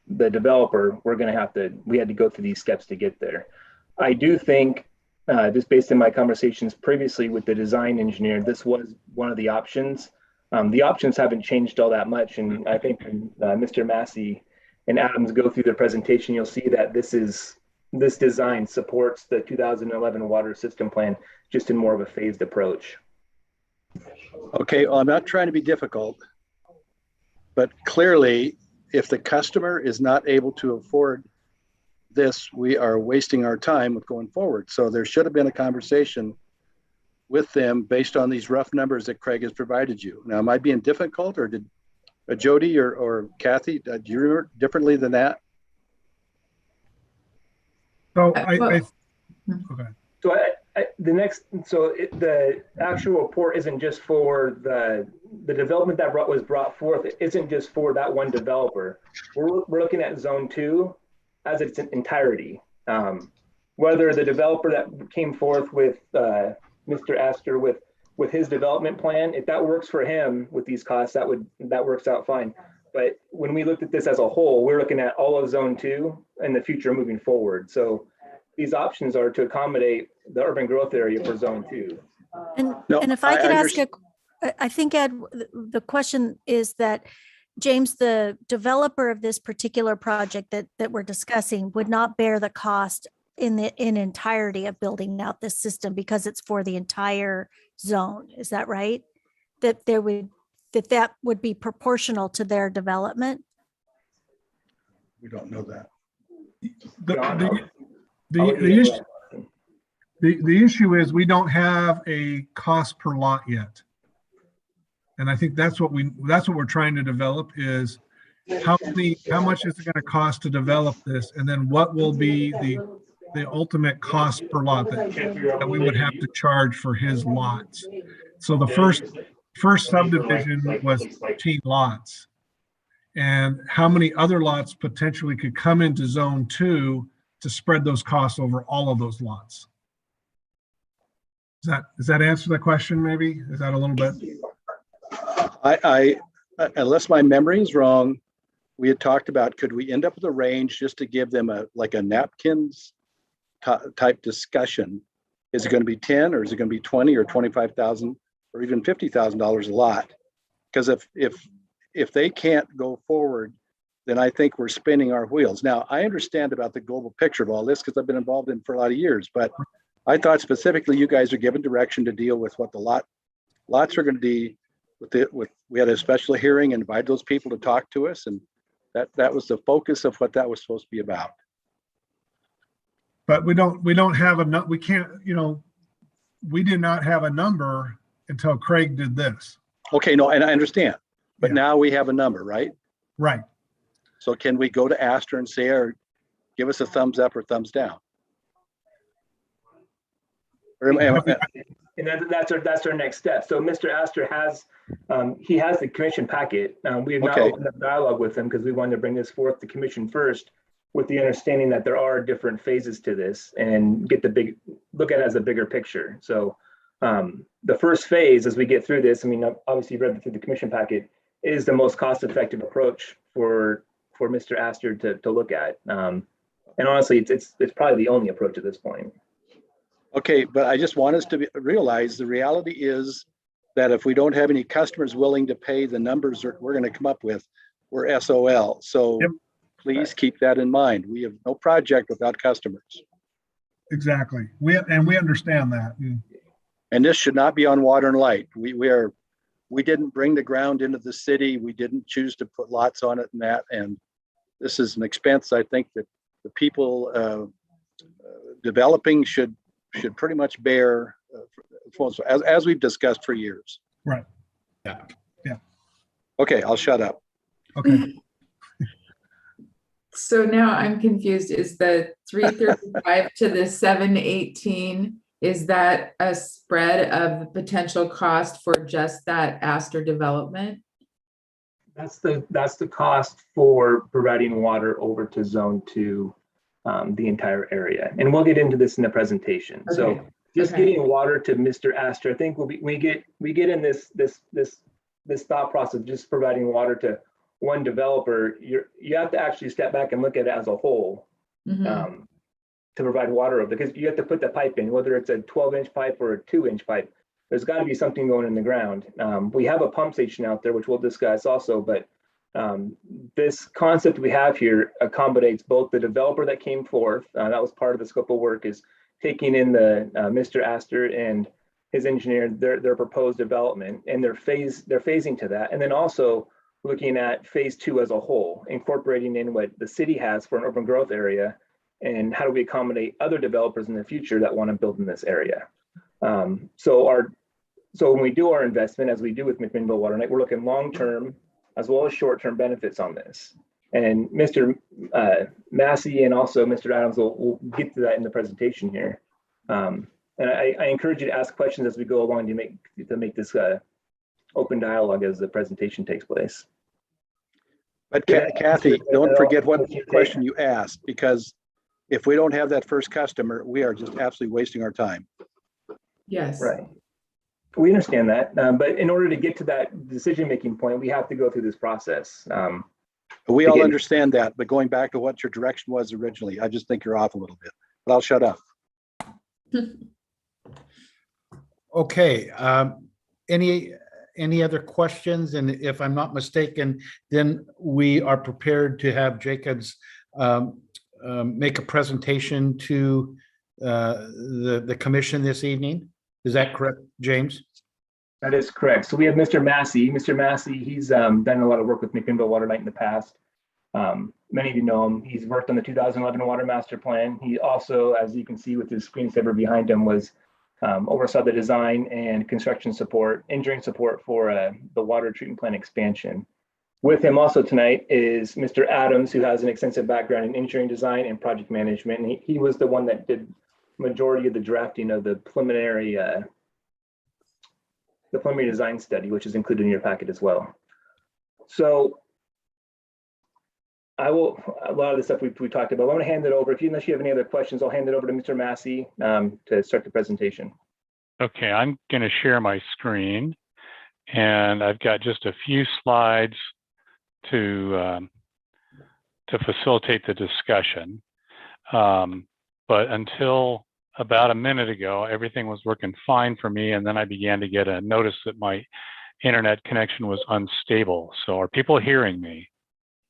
[SPEAKER 14] the developer, we had to go through these steps to get there. I do think, just based on my conversations previously with the design engineer, this was one of the options. The options haven't changed all that much. And I think Mr. Massey and Adams go through the presentation, you'll see that this design supports the 2011 water system plan, just in more of a phased approach.
[SPEAKER 3] Okay, well, I'm not trying to be difficult, but clearly, if the customer is not able to afford this, we are wasting our time with going forward. So there should have been a conversation with them based on these rough numbers that Craig has provided you. Now, am I being difficult, or did Jody or Kathy, do you remember differently than that?
[SPEAKER 9] So
[SPEAKER 3] okay.
[SPEAKER 14] So the actual report isn't just for the development that was brought forth. It isn't just for that one developer. We're looking at zone 2 as its entirety. Whether the developer that came forth with Mr. Astor with his development plan, if that works for him with these costs, that works out fine. But when we looked at this as a whole, we're looking at all of zone 2 and the future moving forward. So these options are to accommodate the urban growth area for zone 2.
[SPEAKER 13] And if I could ask I think, Ed, the question is that James, the developer of this particular project that we're discussing, would not bear the cost in entirety of building out this system because it's for the entire zone. Is that right? That would be proportional to their development?
[SPEAKER 3] We don't know that.
[SPEAKER 9] The issue is we don't have a cost per lot yet. And I think that's what we're trying to develop is how much is it going to cost to develop this, and then what will be the ultimate cost per lot that we would have to charge for his lots. So the first subdivision was 15 lots, and how many other lots potentially could come into zone 2 to spread those costs over all of those lots. Does that answer the question? Maybe is that a little bit?
[SPEAKER 3] I unless my memory is wrong, we had talked about, could we end up with a range just to give them a napkins type discussion? Is it going to be 10, or is it going to be 20 or 25,000 or even $50,000 a lot? Because if they can't go forward, then I think we're spinning our wheels. Now, I understand about the global picture of all this because I've been involved in it for a lot of years, but I thought specifically you guys are given direction to deal with what the lots are going to be. We had a special hearing and invited those people to talk to us, and that was the focus of what that was supposed to be about.
[SPEAKER 9] But we don't have we can't, we did not have a number until Craig did this.
[SPEAKER 3] Okay, no, and I understand, but now we have a number, right?
[SPEAKER 9] Right.
[SPEAKER 3] So can we go to Astor and say, or give us a thumbs up or thumbs down?
[SPEAKER 14] And that's our next step. So Mr. Astor has the commission packet. We have not opened up dialogue with him because we wanted to bring this forth to commission first, with the understanding that there are different phases to this and look at it as a bigger picture. So The first phase, as we get through this, I mean, obviously you've read through the commission packet, is the most cost-effective approach for Mr. Astor to look at. And honestly, it's probably the only approach at this point.
[SPEAKER 3] Okay, but I just want us to realize the reality is that if we don't have any customers willing to pay the numbers that we're going to come up with, we're SOL. So
[SPEAKER 9] Yep.
[SPEAKER 3] please keep that in mind. We have no project without customers.
[SPEAKER 9] Exactly. We understand that.
[SPEAKER 3] And this should not be on water and light. We didn't bring the ground into the city. We didn't choose to put lots on it and that. And this is an expense I think that the people developing should pretty much bear as we've discussed for years.
[SPEAKER 9] Right.
[SPEAKER 1] Yeah.
[SPEAKER 9] Yeah.
[SPEAKER 3] Okay, I'll shut up.
[SPEAKER 9] Okay.
[SPEAKER 4] So now I'm confused. Is the 335 to the 718, is that a spread of the potential cost for just that Astor development?
[SPEAKER 14] That's the cost for providing water over to zone 2, the entire area. And we'll get into this in the presentation.
[SPEAKER 4] Okay.
[SPEAKER 14] So just getting water to Mr. Astor, I think we get in this thought process of just providing water to one developer. You have to actually step back and look at it as a whole.
[SPEAKER 4] Mm-hmm.
[SPEAKER 14] To provide water over, because you have to put the pipe in, whether it's a 12-inch pipe or a 2-inch pipe. There's got to be something going in the ground. We have a pump station out there, which we'll discuss also, but this concept we have here accommodates both the developer that came forth. That was part of the scope of work, is taking in the Mr. Astor and his engineer, their proposed development, and they're phasing to that. And then also looking at phase 2 as a whole, incorporating in what the city has for an urban growth area, and how do we accommodate other developers in the future that want to build in this area. So when we do our investment, as we do with Mcminnville Water Night, we're looking long-term as well as short-term benefits on this. And Mr. Massey and also Mr. Adams will get to that in the presentation here. And I encourage you to ask questions as we go along to make this open dialogue as the presentation takes place.
[SPEAKER 3] But Kathy, don't forget what question you asked, because if we don't have that first customer, we are just absolutely wasting our time.
[SPEAKER 4] Yes.
[SPEAKER 14] Right. We understand that. But in order to get to that decision-making point, we have to go through this process.
[SPEAKER 3] We all understand that, but going back to what your direction was originally, I just think you're off a little bit, but I'll shut up.
[SPEAKER 1] Okay. Any other questions? And if I'm not mistaken, then we are prepared to have Jacobs make a presentation to the commission this evening. Is that correct, James?
[SPEAKER 14] That is correct. So we have Mr. Massey. Mr. Massey, he's done a lot of work with Mcminnville Water Night in the past. Many of you know him. He's worked on the 2011 Water Master Plan. He also, as you can see with his screensaver behind him, was oversaw the design and construction support, engineering support for the water treatment plant expansion. With him also tonight is Mr. Adams, who has an extensive background in engineering design and project management. And he was the one that did majority of the drafting of the preliminary design study, which is included in your packet as well. So a lot of the stuff we talked about, I'm going to hand it over. Unless you have any other questions, I'll hand it over to Mr. Massey to start the presentation.
[SPEAKER 15] Okay, I'm going to share my screen, and I've got just a few slides to facilitate the discussion. But until about a minute ago, everything was working fine for me, and then I began to get a notice that my internet connection was unstable. So are people hearing me?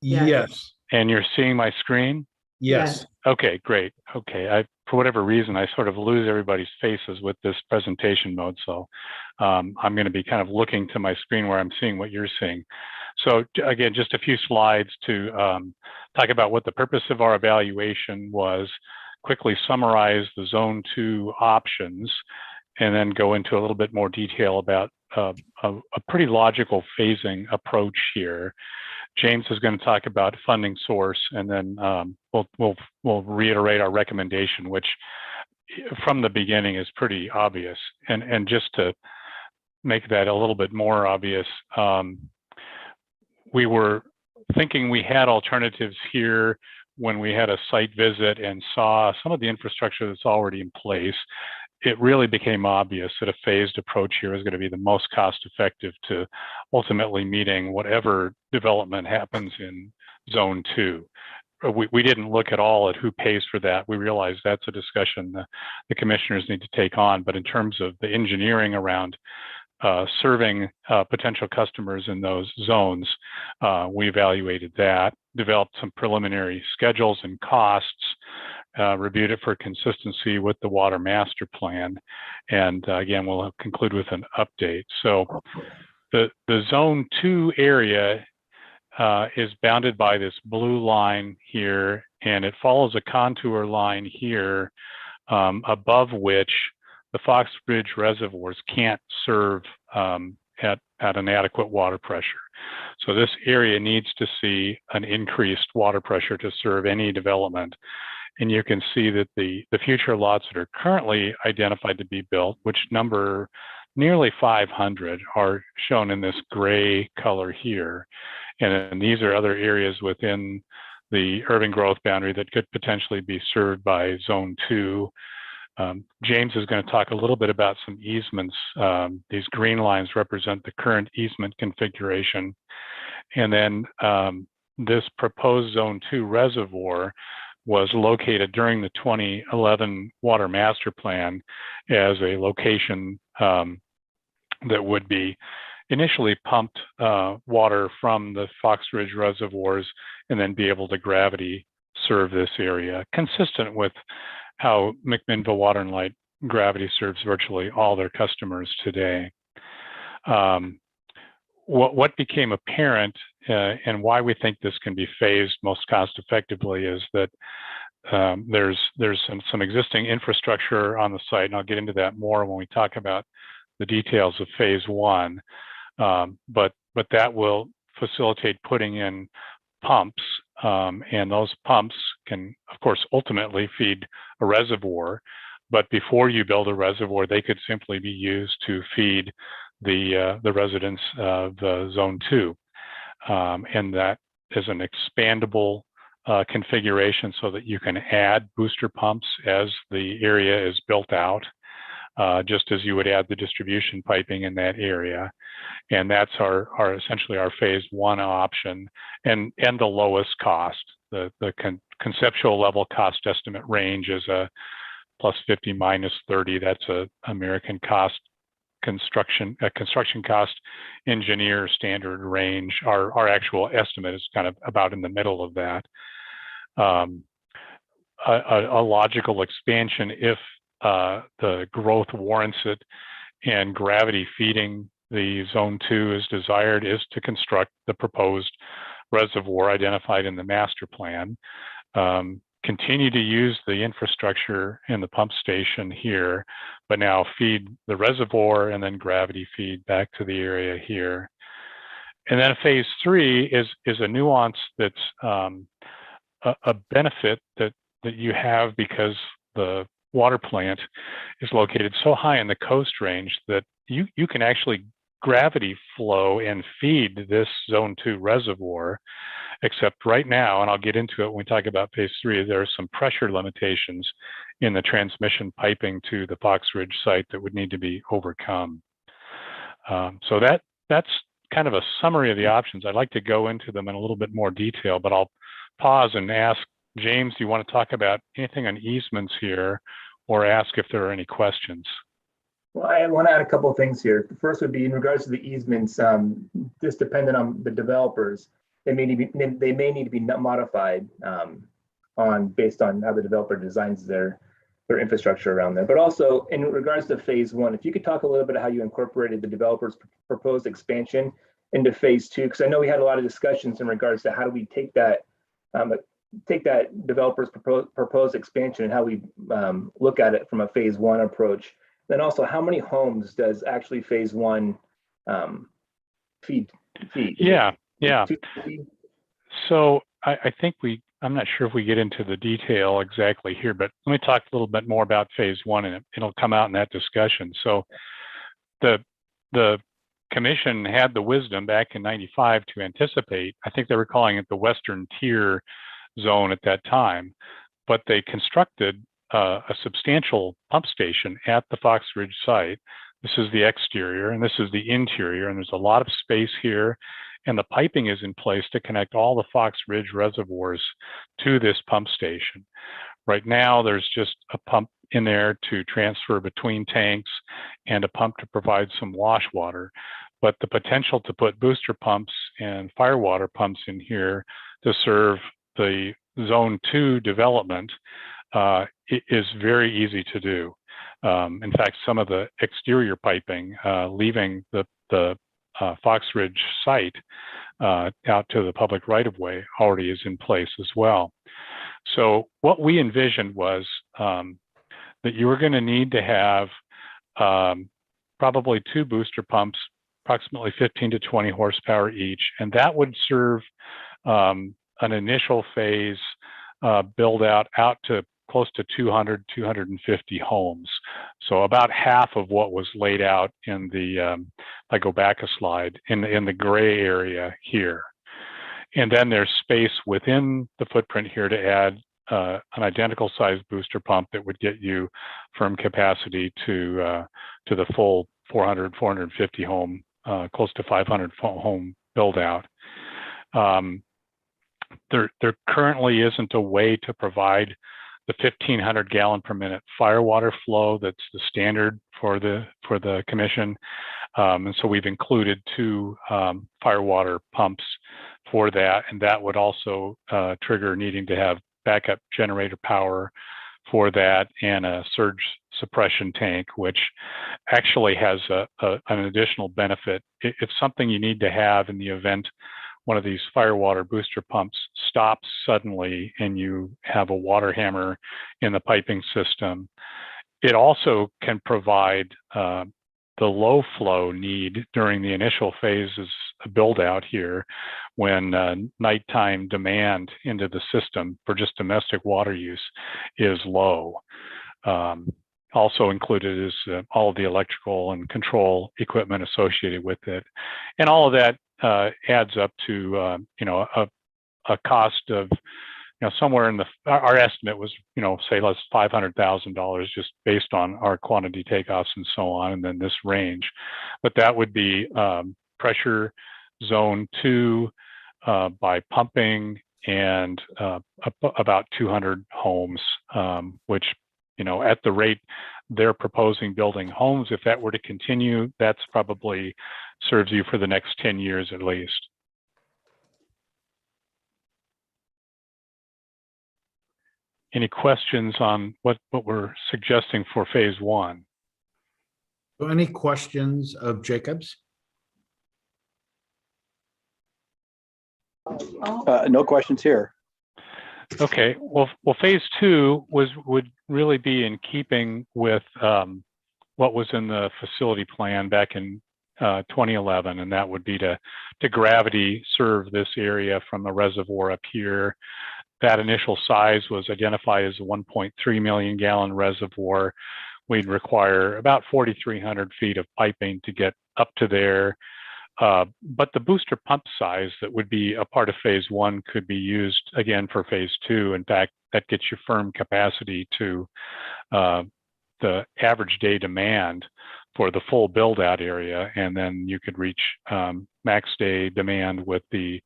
[SPEAKER 1] Yes.
[SPEAKER 15] And you're seeing my screen?
[SPEAKER 1] Yes.
[SPEAKER 15] Okay, great. Okay, for whatever reason, I sort of lose everybody's faces with this presentation mode. So I'm going to be kind of looking to my screen where I'm seeing what you're seeing. So again, just a few slides to talk about what the purpose of our evaluation was, quickly summarize the Zone 2 options, and then go into a little bit more detail about a pretty logical phasing approach here. James is going to talk about funding source, and then we'll reiterate our recommendation, which from the beginning is pretty obvious. And just to make that a little bit more obvious, we were thinking we had alternatives here when we had a site visit and saw some of the infrastructure that's already in place. it really became obvious that a phased approach here is going to be the most cost effective to ultimately meeting whatever development happens in zone 2. We didn't look at all at who pays for that. We realized that's a discussion the commissioners need to take on. But in terms of the engineering around serving potential customers in those zones, we evaluated that, developed some preliminary schedules and costs, reviewed it for consistency with the water master plan, and again, we'll conclude with an update. So the zone 2 area is bounded by this blue line here, and it follows a contour line here, above which the Fox Ridge reservoirs can't serve at an adequate water pressure. So this area needs to see an increased water pressure to serve any development. And you can see that the future lots that are currently identified to be built, which number nearly 500, are shown in this gray color here. And these are other areas within the urban growth boundary that could potentially be served by zone 2. James is going to talk a little bit about some easements. These green lines represent the current easement configuration. And then this proposed zone 2 reservoir was located during the 2011 water master plan as a location that would be initially pumped water from the Fox Ridge reservoirs and then be able to gravity serve this area, consistent with how Mcminnville Water and Light gravity serves virtually all their customers today. What became apparent and why we think this can be phased most cost effectively is that there's some existing infrastructure on the site, and I'll get into that more when we talk about the details of phase 1. But that will facilitate putting in pumps, and those pumps can, of course, ultimately feed a reservoir. But before you build a reservoir, they could simply be used to feed the residents of zone 2, and that is an expandable configuration so that you can add booster pumps as the area is built out, just as you would add the distribution piping in that area. And that's our essentially our phase 1 option, and the lowest cost. The conceptual level cost estimate range is a +50 -30. That's a American cost construction cost engineer standard range. Our actual estimate is kind of about in the middle of that. A logical expansion, if the growth warrants it and gravity feeding the zone 2 is desired, is to construct the proposed reservoir identified in the master plan. Continue to use the infrastructure in the pump station here, but now feed the reservoir and then gravity feed back to the area here. And then phase 3 is a nuance that's a benefit that you have because the water plant is located so high in the coast range that you can actually gravity flow and feed this zone 2 reservoir, except right now, and I'll get into it when we talk about phase 3, there are some pressure limitations in the transmission piping to the Fox Ridge site that would need to be overcome. So that's kind of a summary of the options. I'd like to go into them in a little bit more detail, but I'll pause and ask James, do you want to talk about anything on easements here, or ask if there are any questions?
[SPEAKER 14] Well, I want to add a couple of things here. The first would be in regards to the easements, just dependent on the developers, they may need to be modified based on how the developer designs their infrastructure around there. But also in regards to phase 1, if you could talk a little bit about how you incorporated the developer's proposed expansion into phase 2, because I know we had a lot of discussions in regards to how do we take that developer's proposed expansion and how we look at it from a phase 1 approach. Then also, how many homes does actually phase 1 feed?
[SPEAKER 15] Yeah. So I think I'm not sure if we get into the detail exactly here, but let me talk a little bit more about phase 1, and it'll come out in that discussion. So the commission had the wisdom back in '95 to anticipate, I think they were calling it the Western Tier zone at that time, but they constructed a substantial pump station at the Fox Ridge site. This is the exterior and this is the interior, and there's a lot of space here, and the piping is in place to connect all the Fox Ridge reservoirs to this pump station. Right now, there's just a pump in there to transfer between tanks and a pump to provide some wash water. But the potential to put booster pumps and firewater pumps in here to serve the Zone 2 development is very easy to do. In fact, some of the exterior piping leaving the Fox Ridge site out to the public right-of-way already is in place as well. So what we envisioned was that you were going to need to have probably 2 booster pumps, approximately 15 to 20 horsepower each, and that would serve an initial phase build out to close to 200, 250 homes. So about half of what was laid out in the, if I go back a slide, in the gray area here. And then there's space within the footprint here to add an identical size booster pump that would get you firm capacity to the full 400, 450 home, close to 500 home build out. There currently isn't a way to provide the 1,500 gallon per minute firewater flow that's the standard for the commission, and so we've included 2 firewater pumps for that, and that would also trigger needing to have backup generator power for that and a surge suppression tank, which actually has an additional benefit. It's something you need to have in the event one of these firewater booster pumps stops suddenly and you have a water hammer in the piping system. It also can provide the low flow need during the initial phases build out here when nighttime demand into the system for just domestic water use is low. Also included is all of the electrical and control equipment associated with it. And all of that adds up to, a cost of, somewhere in our estimate was, say less $500,000 just based on our quantity takeoffs and so on, and then this range. But that would be pressure Zone 2 by pumping and about 200 homes, which, at the rate they're proposing building homes, if that were to continue, that's probably serves you for the next 10 years at least. Any questions on what we're suggesting for phase 1?
[SPEAKER 1] So any questions of Jacobs?
[SPEAKER 3] No questions here.
[SPEAKER 15] Okay, well, phase 2 would really be in keeping with what was in the facility plan back in 2011, and that would be to gravity serve this area from the reservoir up here. That initial size was identified as a 1.3 million gallon reservoir. We'd require about 4,300 feet of piping to get up to there. But the booster pump size that would be a part of phase 1 could be used again for phase 2. In fact, that gets you firm capacity to the average day demand for the full build out area. And then you could reach max day demand with the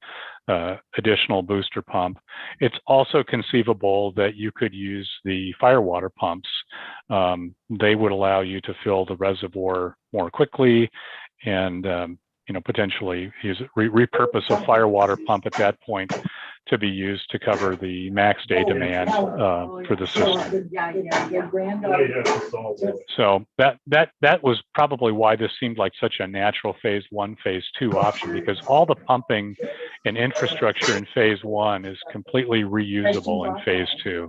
[SPEAKER 15] additional booster pump. It's also conceivable that you could use the firewater pumps. They would allow you to fill the reservoir more quickly and potentially repurpose a firewater pump at that point to be used to cover the max day demand for the system. So that was probably why this seemed like such a natural phase 1, phase 2 option, because all the pumping and infrastructure in phase 1 is completely reusable in phase 2.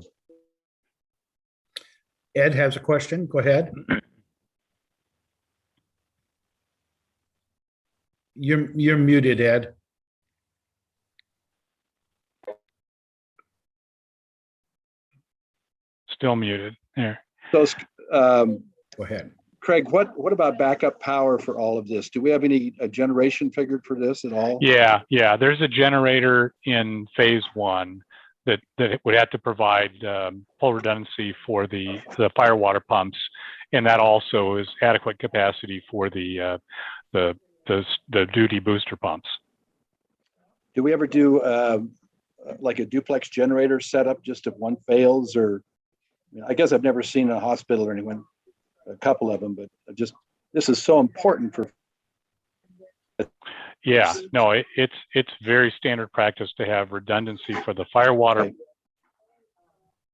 [SPEAKER 1] Ed has a question. Go ahead. You're muted, Ed.
[SPEAKER 15] Still muted. There.
[SPEAKER 3] So,
[SPEAKER 1] go ahead,
[SPEAKER 3] Craig. What about backup power for all of this? Do we have a generation figured for this at all?
[SPEAKER 15] Yeah. There's a generator in phase 1 that it would have to provide full redundancy for the fire water pumps, and that also is adequate capacity for the duty booster pumps.
[SPEAKER 3] Do we ever do like a duplex generator setup just if one fails? Or I guess I've never seen a hospital or anyone, a couple of them, but just this is so important for.
[SPEAKER 15] Yeah, no, it's very standard practice to have redundancy for the fire water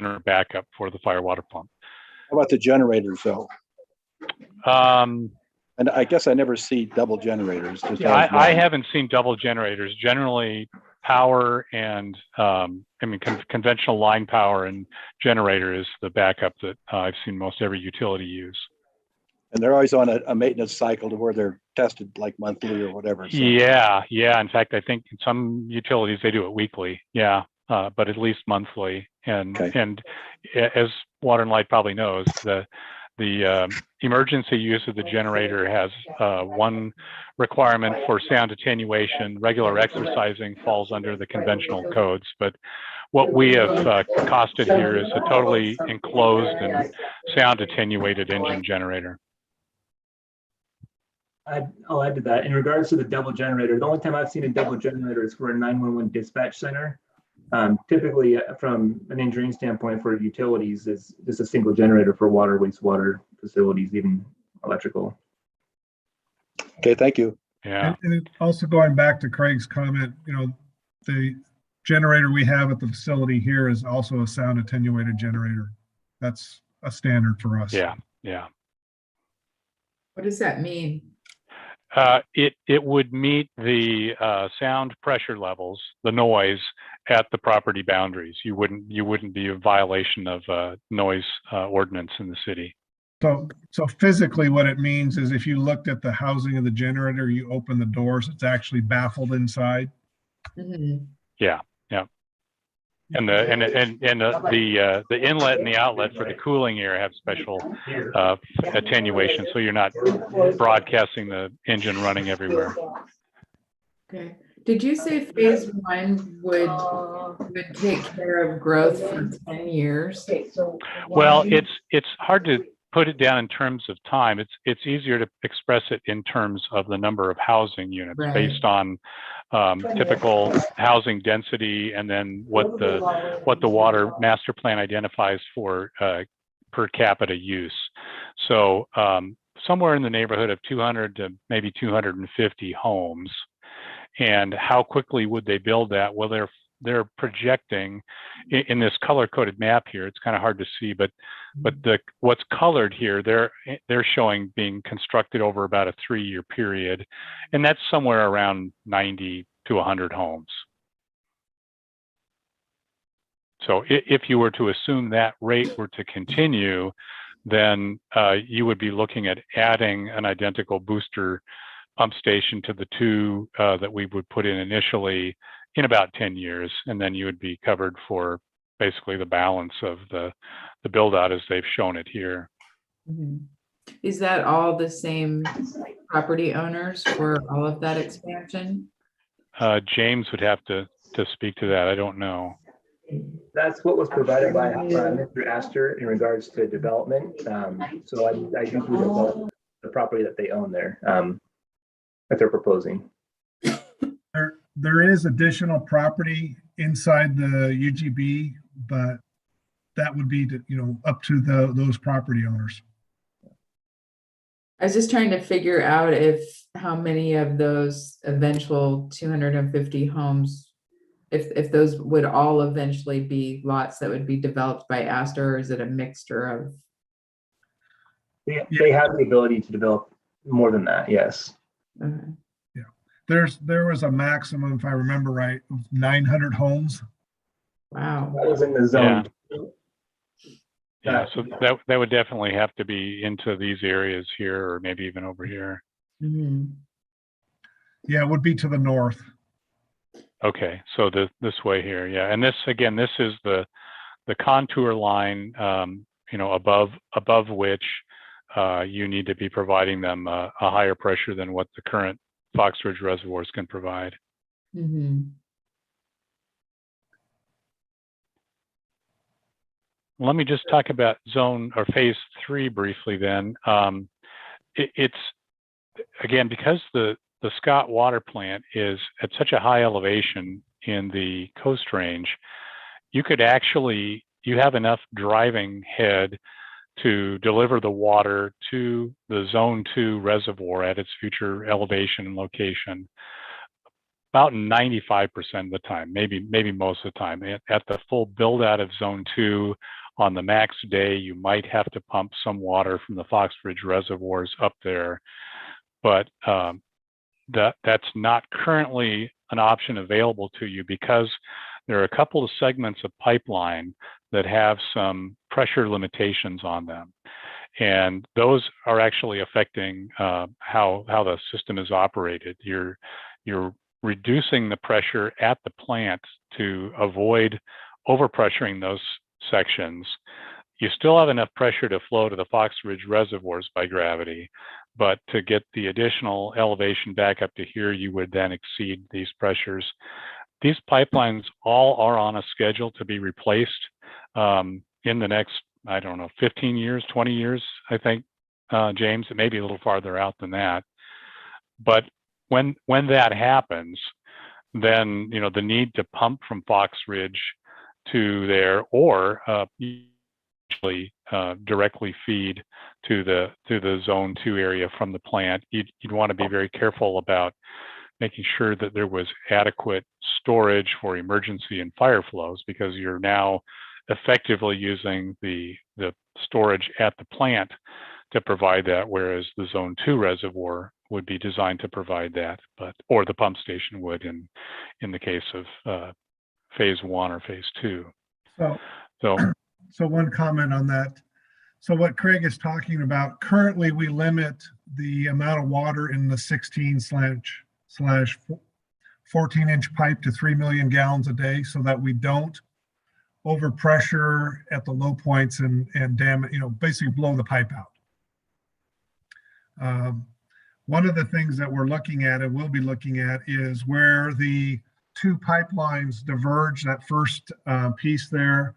[SPEAKER 15] or backup for the fire water pump.
[SPEAKER 3] How about the generators though? And I guess I never see double generators. Just
[SPEAKER 15] yeah, I haven't seen double generators. Generally, power and conventional line power and generator is the backup that I've seen most every utility use.
[SPEAKER 3] And they're always on a maintenance cycle to where they're tested like monthly or whatever. So.
[SPEAKER 15] Yeah. In fact, I think in some utilities they do it weekly. Yeah, but at least monthly. And as Water and Light probably knows, the emergency use of the generator has one requirement for sound attenuation. Regular exercising falls under the conventional codes, but what we have costed here is a totally enclosed and sound attenuated engine generator.
[SPEAKER 14] I'll add to that. In regards to the double generator, the only time I've seen a double generator is for a 911 dispatch center. Typically, from an engineering standpoint for utilities, is just a single generator for water, wastewater facilities, even electrical.
[SPEAKER 3] Okay, thank you.
[SPEAKER 15] Yeah.
[SPEAKER 9] And also going back to Craig's comment, the generator we have at the facility here is also a sound attenuated generator. That's a standard for us.
[SPEAKER 15] Yeah.
[SPEAKER 4] What does that mean?
[SPEAKER 15] It would meet the sound pressure levels, the noise at the property boundaries. You wouldn't be a violation of noise ordinance in the city.
[SPEAKER 9] So physically what it means is if you looked at the housing of the generator, you open the doors, it's actually baffled inside.
[SPEAKER 4] Mm-hmm.
[SPEAKER 15] Yeah. And the inlet and the outlet for the cooling air have special attenuation, so you're not broadcasting the engine running everywhere.
[SPEAKER 4] Okay. Did you say phase 1 would take care of growth for 10 years?
[SPEAKER 15] Well, it's hard to put it down in terms of time. It's easier to express it in terms of the number of housing units based on typical housing density, and then what the water master plan identifies for per capita use. So somewhere in the neighborhood of 200 to maybe 250 homes. And how quickly would they build that? Well, they're projecting in this color-coded map here. It's kind of hard to see, but what's colored here, they're showing being constructed over about a 3-year period, and that's somewhere around 90 to 100 homes. So if you were to assume that rate were to continue, then you would be looking at adding an identical booster pump station to the 2 that we would put in initially in about 10 years, and then you would be covered for basically the balance of the build out as they've shown it here.
[SPEAKER 4] Mm-hmm. Is that all the same property owners for all of that expansion?
[SPEAKER 15] James would have to speak to that. I don't know.
[SPEAKER 14] That's what was provided by Mr. Astor in regards to development. So I usually develop the property that they own there, that they're proposing.
[SPEAKER 9] There is additional property inside the UGB, but that would be up to those property owners.
[SPEAKER 4] I was just trying to figure out how many of those eventual 250 homes, if those would all eventually be lots that would be developed by Astor, or is it a mixture of?
[SPEAKER 14] They have the ability to develop more than that, yes.
[SPEAKER 4] Okay.
[SPEAKER 9] There was a maximum, if I remember right, of 900 homes.
[SPEAKER 4] Wow.
[SPEAKER 14] That was in the zone.
[SPEAKER 15] Yeah, so that would definitely have to be into these areas here, or maybe even over here.
[SPEAKER 4] Mm-hmm.
[SPEAKER 9] Yeah, it would be to the north.
[SPEAKER 15] Okay, so this way here, yeah. And this is the contour line, above which you need to be providing them a higher pressure than what the current Fox Ridge reservoirs can provide.
[SPEAKER 4] Mm-hmm.
[SPEAKER 15] let me just talk about zone or phase 3 briefly then. It's, again, because the Scott water plant is at such a high elevation in the Coast Range, you could actually, you have enough driving head to deliver the water to the Zone 2 reservoir at its future elevation and location about 95% of the time, maybe most of the time. At the full build out of Zone 2, on the max day, you might have to pump some water from the Fox Ridge reservoirs up there, but that's not currently an option available to you because there are a couple of segments of pipeline that have some pressure limitations on them. And those are actually affecting how the system is operated. You're reducing the pressure at the plant to avoid overpressuring those sections. You still have enough pressure to flow to the Fox Ridge reservoirs by gravity, but to get the additional elevation back up to here, you would then exceed these pressures. These pipelines all are on a schedule to be replaced in the next, I don't know, 15 years, 20 years, I think, James. It may be a little farther out than that. But when that happens, then the need to pump from Fox Ridge to there, or actually directly feed to the Zone 2 area from the plant, you'd want to be very careful about making sure that there was adequate storage for emergency and fire flows, because you're now effectively using the storage at the plant to provide that, whereas the Zone 2 reservoir would be designed to provide that, or the pump station would in the case of phase 1 or phase 2.
[SPEAKER 9] So one comment on that. So what Craig is talking about, currently we limit the amount of water in the 16/14-inch pipe to 3 million gallons a day, so that we don't overpressure at the low points and damage, basically blow the pipe out. One of the things that we're looking at and we'll be looking at is where the two pipelines diverge, that first piece there.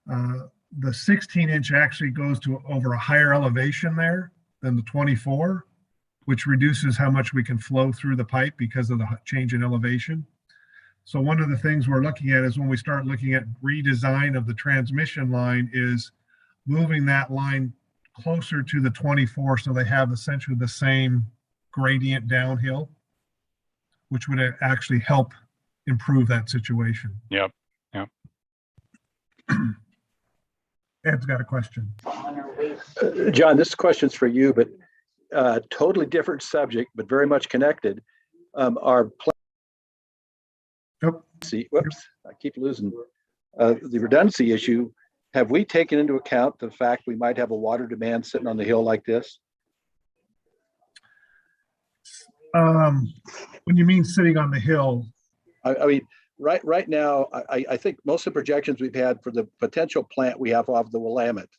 [SPEAKER 9] The 16-inch actually goes to over a higher elevation there than the 24, which reduces how much we can flow through the pipe because of the change in elevation. So one of the things we're looking at is when we start looking at redesign of the transmission line is moving that line closer to the 24 so they have essentially the same gradient downhill, which would actually help improve that situation.
[SPEAKER 15] Yep.
[SPEAKER 9] Ed's got a question.
[SPEAKER 3] John, this question's for you, but totally different subject, but very much connected. I keep losing the redundancy issue. Have we taken into account the fact we might have a water demand sitting on the hill like this?
[SPEAKER 9] When you mean sitting on the hill?
[SPEAKER 3] I mean, right now, I think most of the projections we've had for the potential plant we have off the Willamette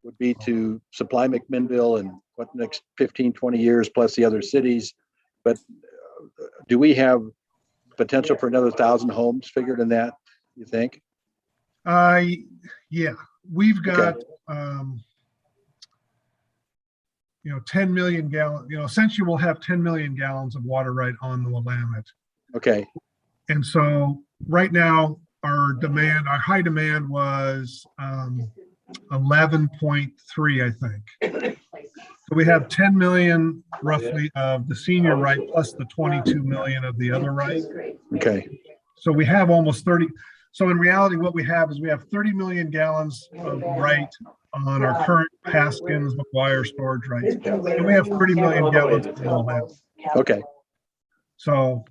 [SPEAKER 3] would be to supply Mcminnville in what, the next 15, 20 years, plus the other cities. But do we have potential for another 1,000 homes figured in that, you think?
[SPEAKER 9] Yeah, we've got, 10 million gallons, essentially we'll have 10 million gallons of water right on the Willamette.
[SPEAKER 3] Okay.
[SPEAKER 9] And so right now our high demand was 11.3, I think. So we have 10 million roughly of the senior right plus the 22 million of the other right.
[SPEAKER 3] Okay.
[SPEAKER 9] So we have almost 30. So in reality, what we have is we have 30 million gallons of right on our current Haskins McGuire storage rights. And we have 30 million gallons of Willamette.
[SPEAKER 3] Okay.
[SPEAKER 9] So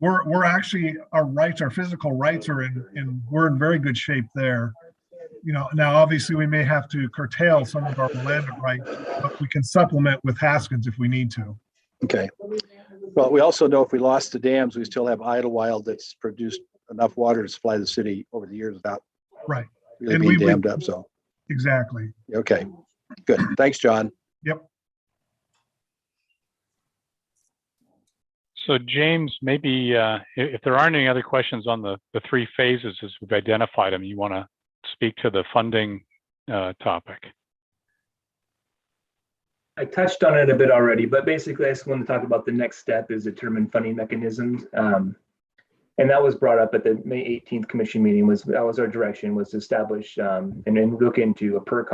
[SPEAKER 9] we're actually, our physical rights are we're in very good shape there. Now obviously we may have to curtail some of our Willamette rights, but we can supplement with Haskins if we need to.
[SPEAKER 3] Okay. Well, we also know if we lost the dams, we still have Idlewild that's produced enough water to supply the city over the years without really being dammed up. So
[SPEAKER 9] exactly.
[SPEAKER 3] Okay. Good. Thanks, John.
[SPEAKER 9] Yep.
[SPEAKER 15] So James, maybe if there aren't any other questions on the three phases as we've identified them, you want to speak to the funding topic?
[SPEAKER 14] I touched on it a bit already, but basically I just want to talk about the next step is determine funding mechanisms. And that was brought up at the May 18th commission meeting. That was our direction, was to establish and then look into a per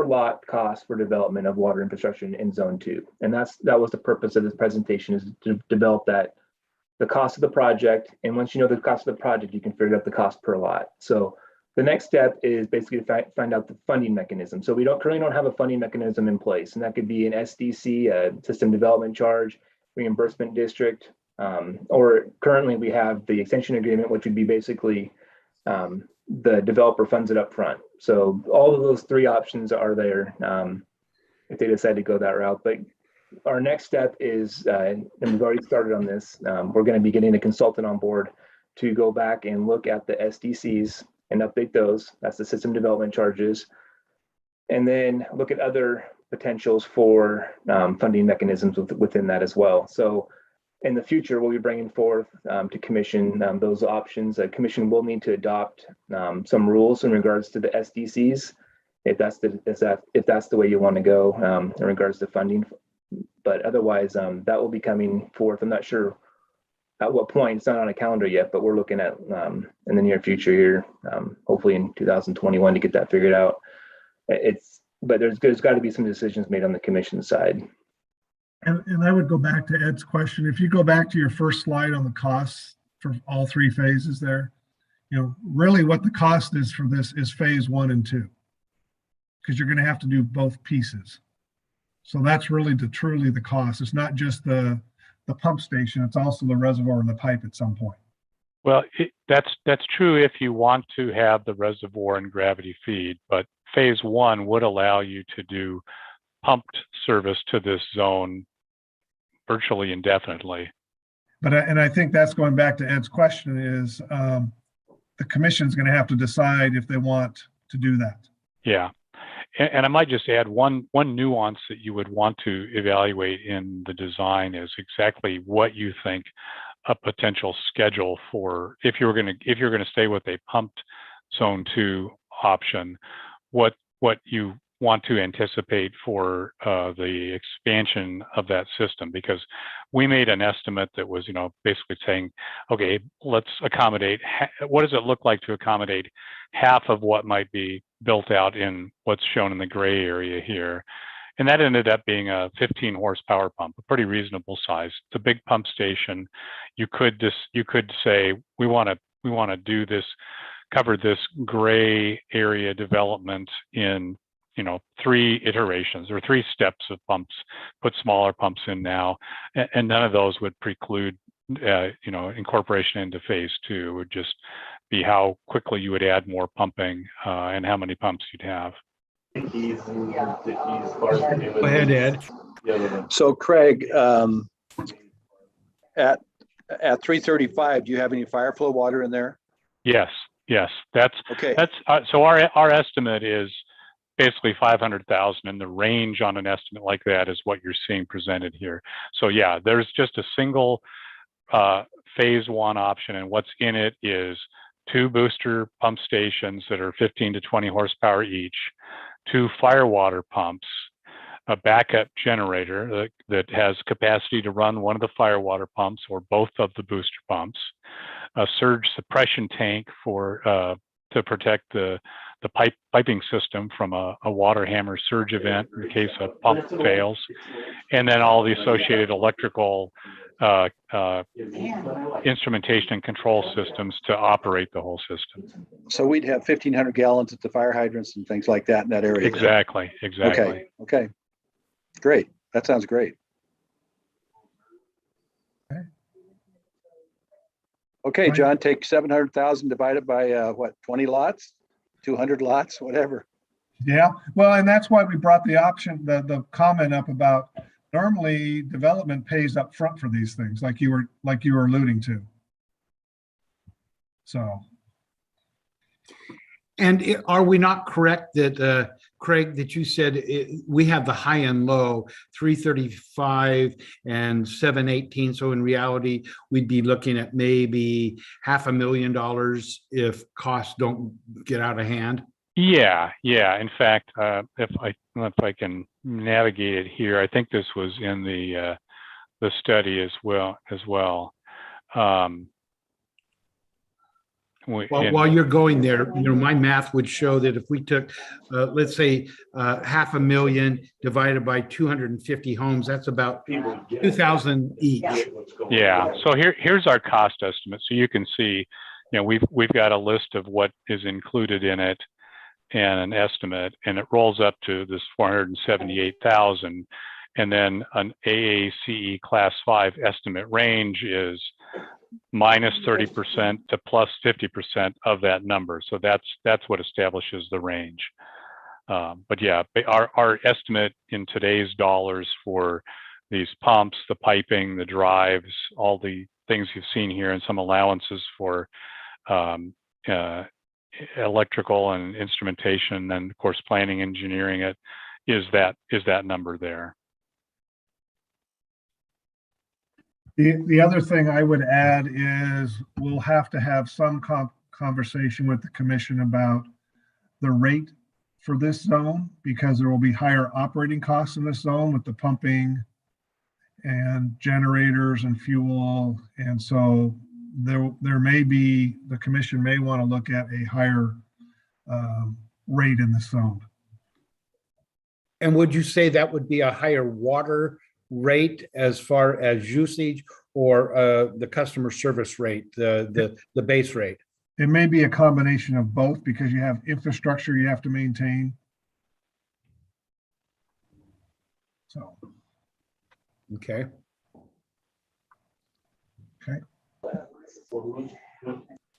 [SPEAKER 14] lot cost for development of water infrastructure in zone 2. And that was the purpose of this presentation, is to develop the cost of the project. And once you know the cost of the project, you can figure out the cost per lot. So the next step is basically to find out the funding mechanism. So we currently don't have a funding mechanism in place, and that could be an SDC, a system development charge, reimbursement district, or currently we have the extension agreement, which would be basically the developer funds it up front. So all of those 3 options are there if they decide to go that route. But our next step is, and we've already started on this, we're going to be getting a consultant on board to go back and look at the SDCs and update those. That's the system development charges. And then look at other potentials for funding mechanisms within that as well. So in the future, we'll be bringing forth to commission those options. The commission will need to adopt some rules in regards to the SDCs, if that's the way you want to go in regards to funding. But otherwise, that will be coming forth. I'm not sure at what point. It's not on a calendar yet, but we're looking at in the near future here, hopefully in 2021, to get that figured out. But there's got to be some decisions made on the commission side.
[SPEAKER 9] And I would go back to Ed's question. If you go back to your first slide on the costs for all 3 phases there, really what the cost is for this is phase 1 and 2, because you're going to have to do both pieces. So that's really truly the cost. It's not just the pump station, it's also the reservoir and the pipe at some point.
[SPEAKER 15] Well, that's true if you want to have the reservoir and gravity feed, but phase 1 would allow you to do pumped service to this zone virtually indefinitely.
[SPEAKER 9] But I think that's going back to Ed's question, is the commission's going to have to decide if they want to do that.
[SPEAKER 15] Yeah. And I might just add one nuance that you would want to evaluate in the design is exactly what you think a potential schedule for, if you're going to stay with a pumped zone 2 option, what you want to anticipate for the expansion of that system, because we made an estimate that was, basically saying, okay, let's accommodate, what does it look like to accommodate half of what might be built out in what's shown in the gray area here. And that ended up being a 15 horsepower pump, a pretty reasonable size. It's a big pump station. You could say, we want to do this, cover this gray area development in 3 iterations or 3 steps of pumps, put smaller pumps in now, and none of those would preclude incorporation into phase 2. It would just be how quickly you would add more pumping and how many pumps you'd have.
[SPEAKER 1] Go ahead, Ed.
[SPEAKER 3] So Craig, at 335, do you have any fire flow water in there?
[SPEAKER 15] Yes. That's
[SPEAKER 3] okay.
[SPEAKER 15] So our estimate is basically 500,000, and the range on an estimate like that is what you're seeing presented here. So yeah, there's just a single phase 1 option, and what's in it is 2 booster pump stations that are 15 to 20 horsepower each, 2 fire water pumps, a backup generator that has capacity to run one of the fire water pumps or both of the booster pumps, a surge suppression tank to protect the piping system from a water hammer surge event in case a pump fails, and then all the associated electrical instrumentation and control systems to operate the whole system.
[SPEAKER 3] So we'd have 1,500 gallons at the fire hydrants and things like that in that area.
[SPEAKER 15] Exactly.
[SPEAKER 3] Okay. Great. That sounds great. Okay, John, take 700,000 divided by 20 lots, 200 lots, whatever.
[SPEAKER 9] Yeah, well, and that's why we brought the option, the comment up about normally development pays up front for these things, like you were alluding to. So.
[SPEAKER 1] And are we not correct that Craig, that you said we have the high and low, 335 and 718. So in reality, we'd be looking at maybe $500,000 if costs don't get out of hand.
[SPEAKER 15] Yeah. In fact, if I can navigate it here, I think this was in the study as well.
[SPEAKER 1] While you're going there, my math would show that if we took, let's say, 500,000 divided by 250 homes, that's about 2,000 each.
[SPEAKER 15] Yeah. So here's our cost estimate. So you can see, we've got a list of what is included in it and an estimate, and it rolls up to this 478,000. And then an AACE Class 5 estimate range is minus 30% to plus 50% of that number. So that's what establishes the range. But yeah, our estimate in today's dollars for these pumps, the piping, the drives, all the things you've seen here, and some allowances for electrical and instrumentation, and of course planning, engineering, it is that number there.
[SPEAKER 9] The other thing I would add is we'll have to have some conversation with the commission about the rate for this zone, because there will be higher operating costs in this zone with the pumping and generators and fuel. And so there may be, the commission may want to look at a higher rate in this zone.
[SPEAKER 1] And would you say that would be a higher water rate as far as usage, or the customer service rate, the base rate?
[SPEAKER 9] It may be a combination of both, because you have infrastructure you have to maintain. So.
[SPEAKER 1] Okay.
[SPEAKER 9] So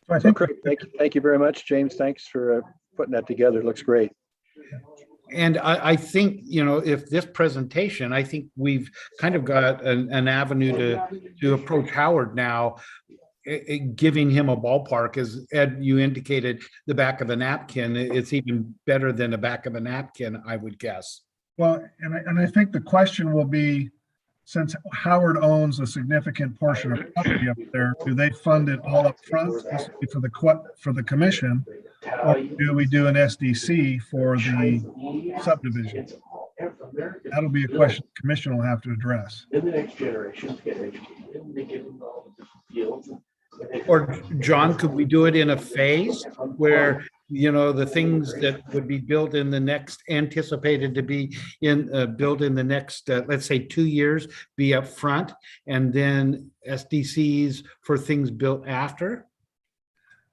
[SPEAKER 9] I think,
[SPEAKER 3] great. Thank you very much, James. Thanks for putting that together. It looks great.
[SPEAKER 1] And I think, if this presentation, I think we've kind of got an avenue to approach Howard now, giving him a ballpark. As Ed, you indicated, the back of a napkin, it's even better than the back of a napkin, I would guess.
[SPEAKER 9] Well, and I think the question will be, since Howard owns a significant portion of property up there, do they fund it all up front for the commission, or do we do an SDC for the subdivision? That'll be a question the commission will have to address.
[SPEAKER 1] Or John, could we do it in a phase where, the things that would be built in the next, anticipated to be built in the next, let's say 2 years, be up front, and then SDCs for things built after?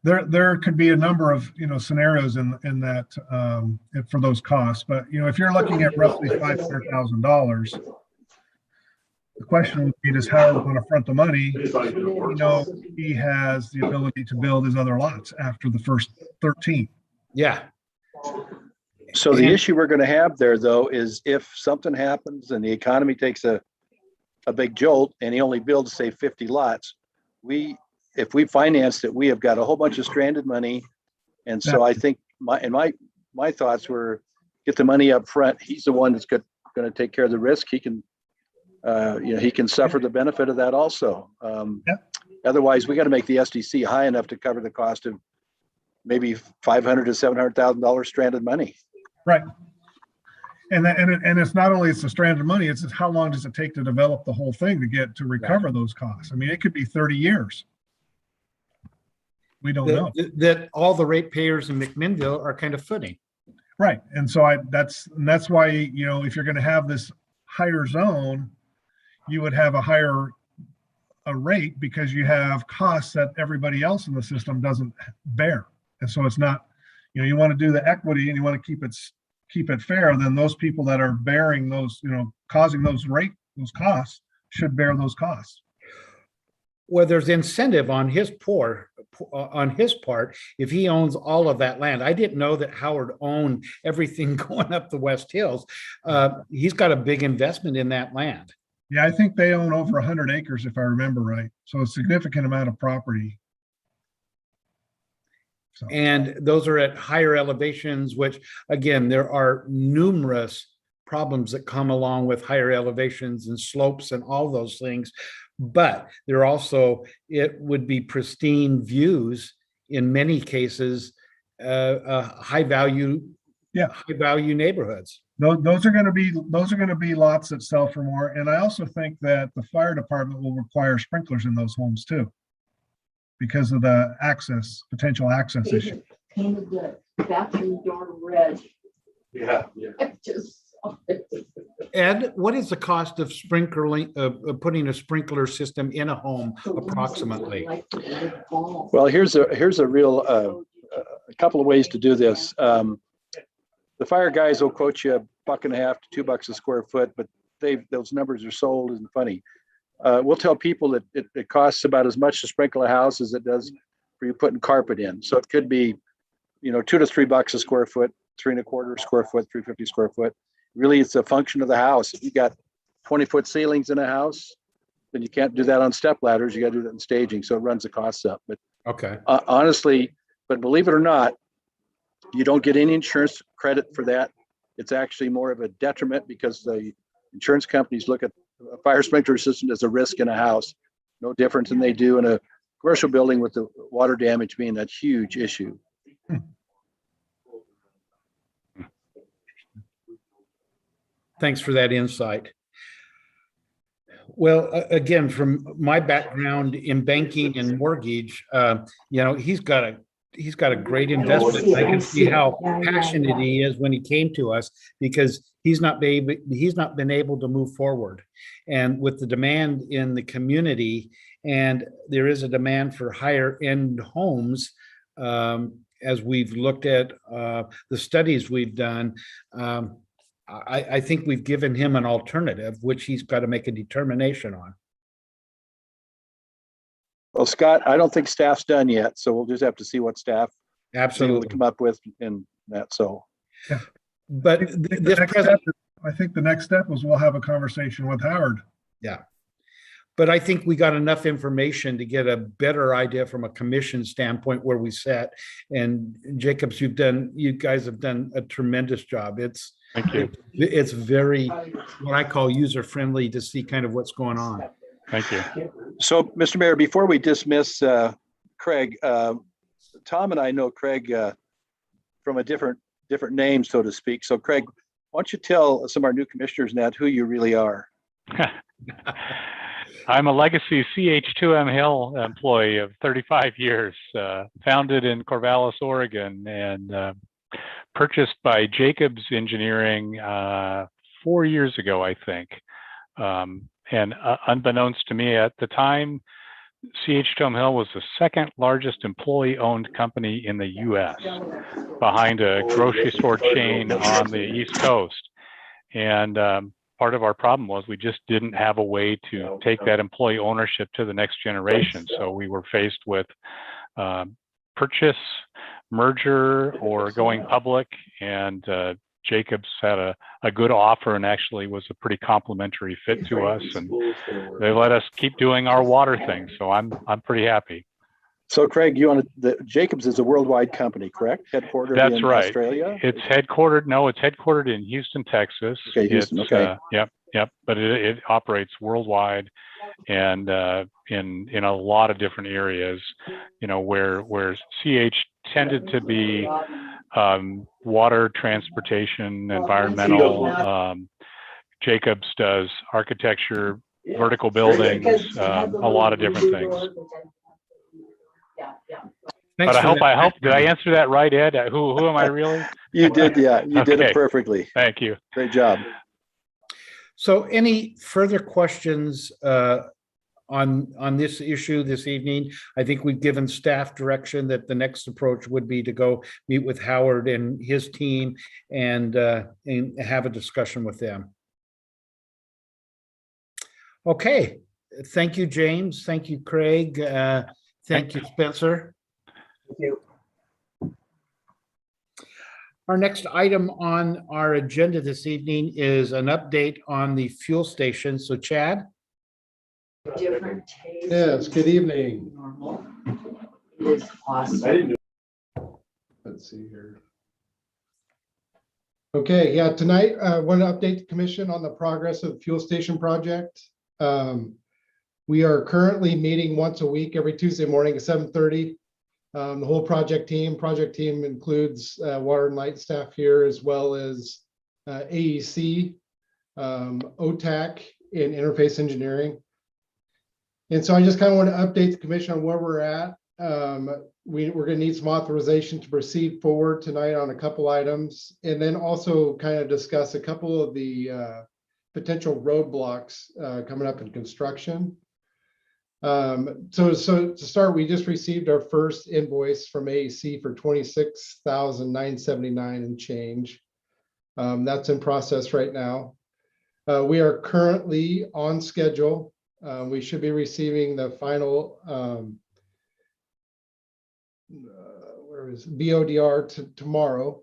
[SPEAKER 9] There could be a number of scenarios in that for those costs, but if you're looking at roughly $500,000, the question would be, does Howard want to front the money? He has the ability to build his other lots after the first 13.
[SPEAKER 1] Yeah.
[SPEAKER 3] So the issue we're going to have there, though, is if something happens and the economy takes a big jolt and he only builds, say, 50 lots, if we finance it, we have got a whole bunch of stranded money. And so I think my thoughts were, get the money up front. He's the one that's going to take care of the risk. He can he can suffer the benefit of that also. Otherwise, we got to make the SDC high enough to cover the cost of maybe $500,000 to $700,000 stranded money.
[SPEAKER 9] Right. And it's not only it's the stranded money, it's just how long does it take to develop the whole thing to recover those costs? I mean, it could be 30 years. We don't know.
[SPEAKER 1] That all the ratepayers in Mcminnville are kind of footing.
[SPEAKER 9] Right. And so that's why, if you're going to have this higher zone, you would have a higher rate, because you have costs that everybody else in the system doesn't bear. And so it's not, you want to do the equity and you want to keep it fair, then those people that are bearing those, causing those costs should bear those costs.
[SPEAKER 1] Well, there's incentive on his part if he owns all of that land. I didn't know that Howard owned everything going up the West Hills. He's got a big investment in that land.
[SPEAKER 9] Yeah, I think they own over 100 acres, if I remember right. So a significant amount of property.
[SPEAKER 1] And those are at higher elevations, which again, there are numerous problems that come along with higher elevations and slopes and all those things. But there also, it would be pristine views in many cases, high value neighborhoods.
[SPEAKER 9] Those are going to be lots that sell for more. And I also think that the fire department will require sprinklers in those homes too, because of the potential access issue.
[SPEAKER 16] Painted the bathroom door red.
[SPEAKER 3] Yeah.
[SPEAKER 1] Ed, what is the cost of putting a sprinkler system in a home approximately?
[SPEAKER 3] Well, here's a real a couple of ways to do this. The fire guys will quote you $1.50 to $2 a square foot, but those numbers are so old and funny. We'll tell people that it costs about as much to sprinkle a house as it does for you putting carpet in. So it could be, $2 to $3 a square foot, 3.25 a square foot, 3.50 square foot. Really, it's a function of the house. If you got 20-foot ceilings in a house, then you can't do that on step ladders. You got to do that in staging, so it runs the costs up. But
[SPEAKER 1] okay,
[SPEAKER 3] honestly, but believe it or not, you don't get any insurance credit for that. It's actually more of a detriment because the insurance companies look at a fire sprinkler system as a risk in a house, no different than they do in a commercial building, with the water damage being a huge issue.
[SPEAKER 1] Thanks for that insight. Well, again, from my background in banking and mortgage, he's got a great investment. I can see how passionate he is when he came to us, because he's not been able to move forward. And with the demand in the community, and there is a demand for higher end homes, as we've looked at the studies we've done, I think we've given him an alternative, which he's got to make a determination on.
[SPEAKER 3] Well, Scott, I don't think staff's done yet, so we'll just have to see what staff
[SPEAKER 1] absolutely
[SPEAKER 3] come up with in that. So,
[SPEAKER 9] yeah.
[SPEAKER 1] But
[SPEAKER 9] I think the next step is we'll have a conversation with Howard.
[SPEAKER 1] Yeah. But I think we got enough information to get a better idea from a commission standpoint where we sat. And Jacobs, you guys have done a tremendous job.
[SPEAKER 15] Thank you.
[SPEAKER 1] It's very, what I call user friendly to see kind of what's going on.
[SPEAKER 15] Thank you.
[SPEAKER 3] So, Mr. Mayor, before we dismiss Craig, Tom and I know Craig from a different name, so to speak. So, Craig, why don't you tell some of our new commissioners, Nat, who you really are?
[SPEAKER 15] I'm a legacy CH2M Hill employee of 35 years, founded in Corvallis, Oregon, and purchased by Jacobs Engineering 4 years ago, I think. And unbeknownst to me at the time, CH2M Hill was the second largest employee-owned company in the U.S., behind a grocery store chain on the East Coast. And part of our problem was we just didn't have a way to take that employee ownership to the next generation. So we were faced with purchase, merger, or going public, and Jacobs had a good offer and actually was a pretty complimentary fit to us, and they let us keep doing our water thing. So I'm pretty happy.
[SPEAKER 3] So, Craig, Jacobs is a worldwide company, correct? Headquartered in Australia?
[SPEAKER 15] It's headquartered in Houston, Texas.
[SPEAKER 3] Okay, Houston. Okay.
[SPEAKER 15] Yep. But it operates worldwide, and in a lot of different areas. Where CH tended to be water, transportation, environmental. Jacobs does architecture, vertical buildings, a lot of different things. But I hope, did I answer that right, Ed? Who am I really?
[SPEAKER 3] You did, yeah. You did it perfectly.
[SPEAKER 15] Thank you.
[SPEAKER 3] Great job.
[SPEAKER 1] So any further questions on this issue this evening? I think we've given staff direction that the next approach would be to go meet with Howard and his team and have a discussion with them. Okay. Thank you, James. Thank you, Craig. Thank you, Spencer.
[SPEAKER 14] Thank you.
[SPEAKER 1] Our next item on our agenda this evening is an update on the fuel station. So, Chad?
[SPEAKER 16] Different taste.
[SPEAKER 17] Yes, good evening.
[SPEAKER 16] Normal. It is awesome.
[SPEAKER 17] let's see here. Okay, yeah, tonight I want to update the commission on the progress of the fuel station project. We are currently meeting once a week, every Tuesday morning at 7:30. The whole project team includes water and light staff here, as well as AEC, OTAC, and interface engineering. And so I just kind of want to update the commission on where we're at. We're going to need some authorization to proceed forward tonight on a couple items, and then also kind of discuss a couple of the potential roadblocks coming up in construction. So to start, we just received our first invoice from AEC for $26,979 and change. That's in process right now. We are currently on schedule. We should be receiving the final BODR tomorrow,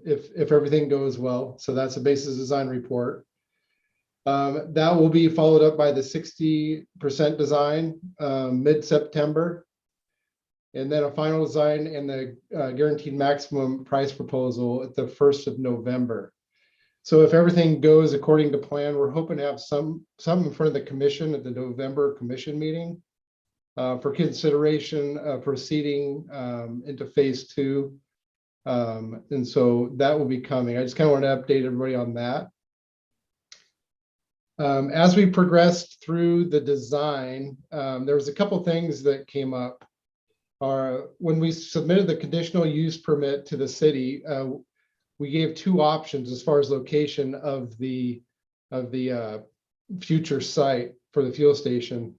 [SPEAKER 17] if everything goes well. So that's a basis design report. That will be followed up by the 60% design mid-September, and then a final design and the guaranteed maximum price proposal at the 1st of November. So if everything goes according to plan, we're hoping to have some in front of the commission at the November commission meeting for consideration of proceeding into phase 2. And so that will be coming. I just kind of want to update everybody on that. As we progressed through the design, there was a couple things that came up. When we submitted the conditional use permit to the city, we gave 2 options as far as location of the future site for the fuel station.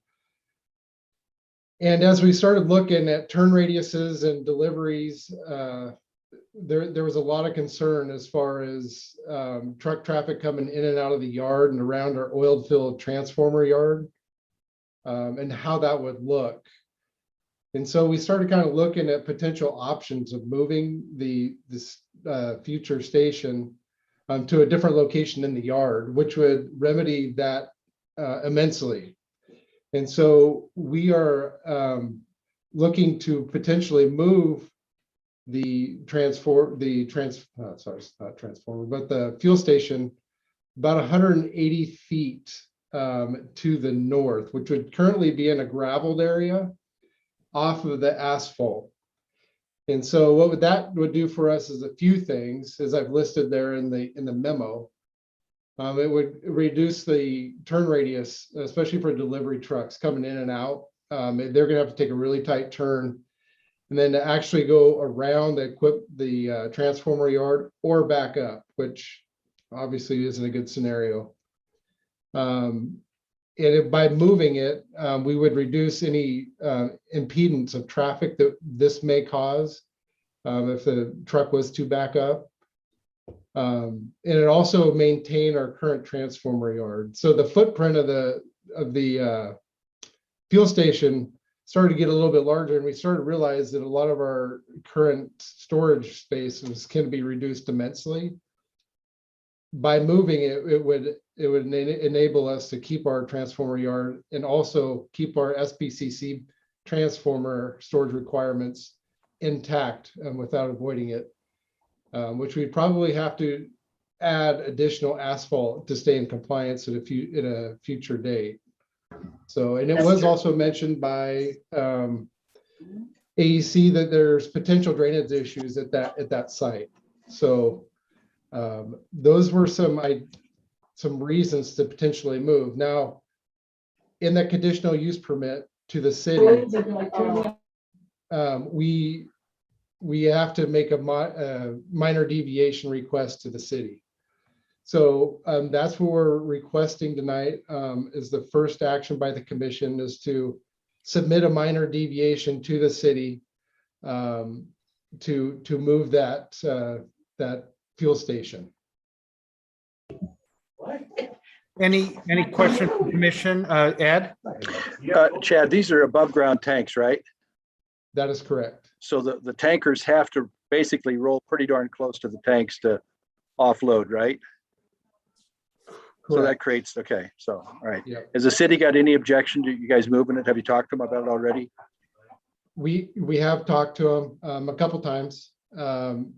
[SPEAKER 17] And as we started looking at turn radiuses and deliveries, there was a lot of concern as far as truck traffic coming in and out of the yard and around our oil field transformer yard, and how that would look. And so we started kind of looking at potential options of moving this future station to a different location in the yard, which would remedy that immensely. And so we are looking to potentially move the fuel station about 180 feet to the north, which would currently be in a graveled area off of the asphalt. And so what that would do for us is a few things, as I've listed there in the memo. It would reduce the turn radius, especially for delivery trucks coming in and out. They're gonna have to take a really tight turn, and then to actually go around the transformer yard or back up, which obviously isn't a good scenario. And by moving it, we would reduce any impedance of traffic that this may cause if the truck was to back up. And it also maintain our current transformer yard. So the footprint of the fuel station started to get a little bit larger, and we started to realize that a lot of our current storage spaces can be reduced immensely. By moving it, it would enable us to keep our transformer yard and also keep our SPCC transformer storage requirements intact and without avoiding it, which we'd probably have to add additional asphalt to stay in compliance at a future date. So, and it was also mentioned by AEC that there's potential drainage issues at that site. So those were some reasons to potentially move. Now, in the conditional use permit to the city, we have to make a minor deviation request to the city. So that's what we're requesting tonight, is the first action by the commission is to submit a minor deviation to the city to move that fuel station.
[SPEAKER 1] Any questions from the commission? Ed?
[SPEAKER 3] Chad, these are above ground tanks, right?
[SPEAKER 17] That is correct.
[SPEAKER 3] So the tankers have to basically roll pretty darn close to the tanks to offload, right? Correct. So that creates, okay, so, all right. Yep. Has the city got any objection to you guys moving it? Have you talked to them about it already?
[SPEAKER 17] We have talked to them a couple times. And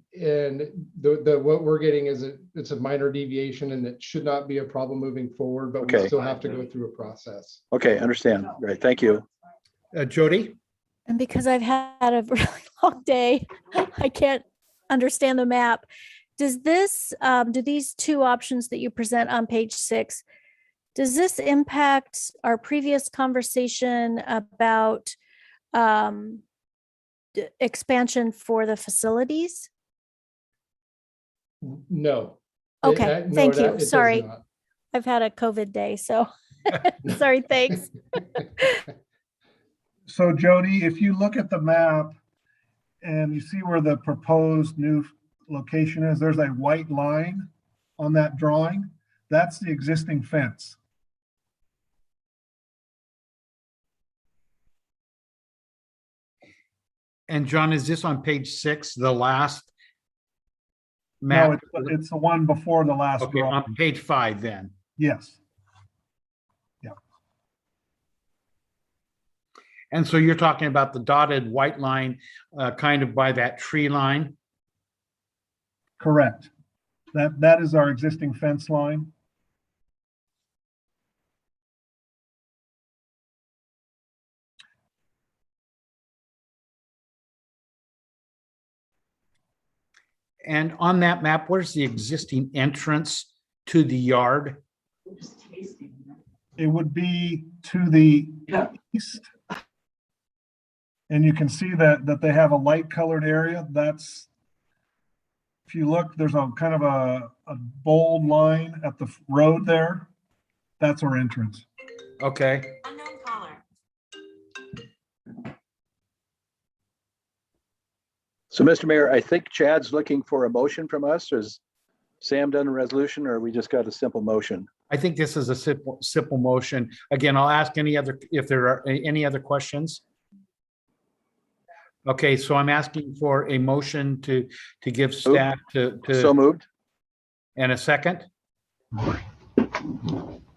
[SPEAKER 17] what we're getting is it's a minor deviation and it should not be a problem moving forward, but we
[SPEAKER 3] Okay.
[SPEAKER 17] still have to go through a process.
[SPEAKER 3] Okay, understand. Great, thank you.
[SPEAKER 1] Jody?
[SPEAKER 13] And because I've had a really long day, I can't understand the map. Does this, do these two options that you present on page 6, does this impact our previous conversation about expansion for the facilities?
[SPEAKER 17] No.
[SPEAKER 13] Okay,
[SPEAKER 17] No,
[SPEAKER 13] thank
[SPEAKER 17] it
[SPEAKER 13] you.
[SPEAKER 17] does
[SPEAKER 13] Sorry.
[SPEAKER 17] not.
[SPEAKER 13] I've had a COVID day, so sorry, thanks.
[SPEAKER 9] So Jody, if you look at the map and you see where the proposed new location is, there's a white line on that drawing. That's the existing fence.
[SPEAKER 1] And John, is this on page 6, the last map?
[SPEAKER 9] No, it's the one before the last
[SPEAKER 1] Okay,
[SPEAKER 9] drawing.
[SPEAKER 1] on page 5 then.
[SPEAKER 9] Yes.
[SPEAKER 1] And so you're talking about the dotted white line kind of by that tree line?
[SPEAKER 9] Correct. That is our existing fence line.
[SPEAKER 1] And on that map, where's the existing entrance to the yard?
[SPEAKER 9] It would be to the east. And you can see that they have a light colored area. That's, if you look, there's a kind of a bold line at the road there. That's our entrance.
[SPEAKER 1] Okay.
[SPEAKER 18] Unknown caller.
[SPEAKER 3] So, Mr. Mayor, I think Chad's looking for a motion from us. Has Sam done a resolution, or we just got a simple motion?
[SPEAKER 1] I think this is a simple motion. Again, I'll ask if there are any other questions. Okay, so I'm asking for a motion to give staff to.
[SPEAKER 3] So moved.
[SPEAKER 1] And a second?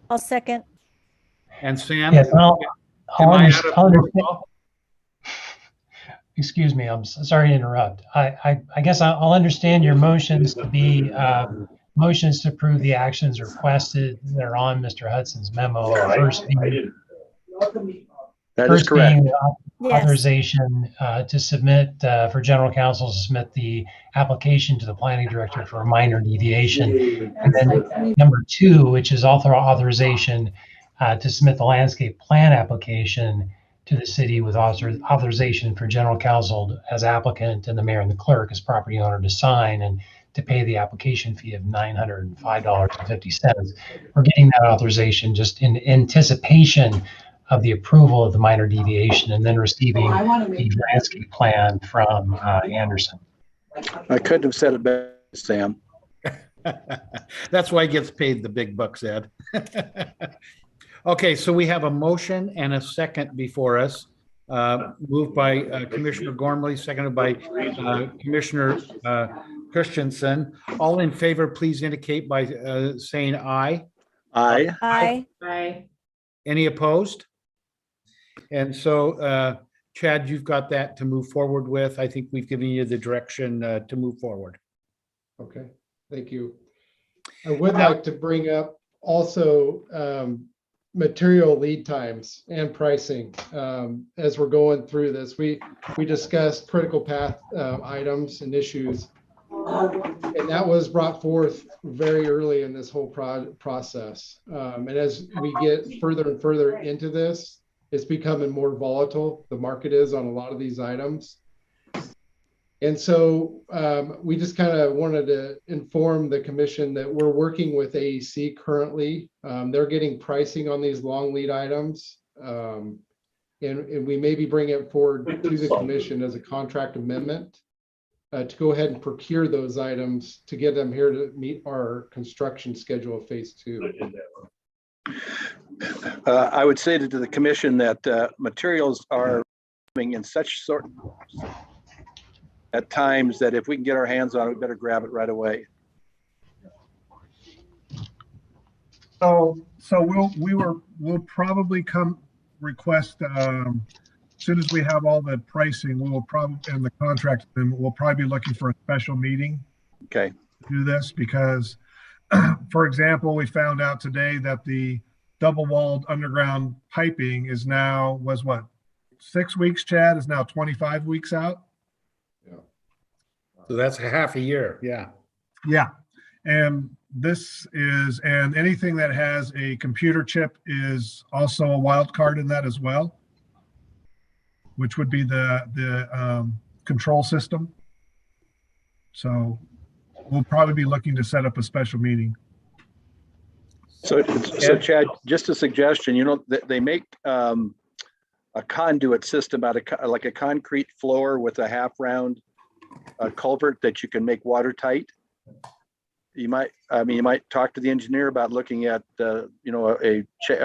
[SPEAKER 13] I'll second.
[SPEAKER 1] And Sam?
[SPEAKER 10] Yes, I'll
[SPEAKER 1] Am
[SPEAKER 10] understand. Excuse me, I'm sorry to interrupt. I guess I'll understand your motions to be motions to approve the actions requested that are on Mr. Hudson's memo. First being,
[SPEAKER 3] That is correct.
[SPEAKER 10] being authorization to submit for general counsel to submit the application to the planning director for a minor deviation. And then number 2, which is authorization to submit the landscape plan application to the city with authorization for general counsel as applicant and the mayor and the clerk as property owner to sign and to pay the application fee of $905.50. We're getting that authorization just in anticipation of the approval of the minor deviation and then receiving the landscape plan from Anderson.
[SPEAKER 3] I couldn't have said it better, Sam.
[SPEAKER 1] That's why he gets paid the big bucks, Ed. Okay, so we have a motion and a second before us, moved by Commissioner Gormley, seconded by Commissioner Christensen. All in favor, please indicate by saying aye.
[SPEAKER 3] Aye.
[SPEAKER 13] Aye.
[SPEAKER 4] Aye.
[SPEAKER 1] Any opposed? And so, Chad, you've got that to move forward with. I think we've given you the direction to move forward.
[SPEAKER 17] Okay, thank you. I would like to bring up also material lead times and pricing. As we're going through this, we discussed critical path items and issues, and that was brought forth very early in this whole process. And as we get further and further into this, it's becoming more volatile. The market is on a lot of these items. And so we just kind of wanted to inform the commission that we're working with AEC currently. They're getting pricing on these long lead items. And we may be bringing it forward to the commission as a contract amendment to go ahead and procure those items to get them here to meet our construction schedule of phase 2.
[SPEAKER 3] I would say to the commission that materials are coming in such sort at times that if we can get our hands on it, we better grab it right away.
[SPEAKER 9] So we'll probably request soon as we have all the pricing, we will probably, and the contract, then we'll probably be looking for a special meeting.
[SPEAKER 3] Okay.
[SPEAKER 9] To do this because, for example, we found out today that the double-walled underground piping was what, 6 weeks, Chad, is now 25 weeks out?
[SPEAKER 1] So that's a half a year. Yeah.
[SPEAKER 9] Yeah. And and anything that has a computer chip is also a wild card in that as well, which would be the control system. So we'll probably be looking to set up a special meeting.
[SPEAKER 3] So Chad, just a suggestion, they make a conduit system out of like a concrete floor with a half round culvert that you can make watertight. You might talk to the engineer about looking at, a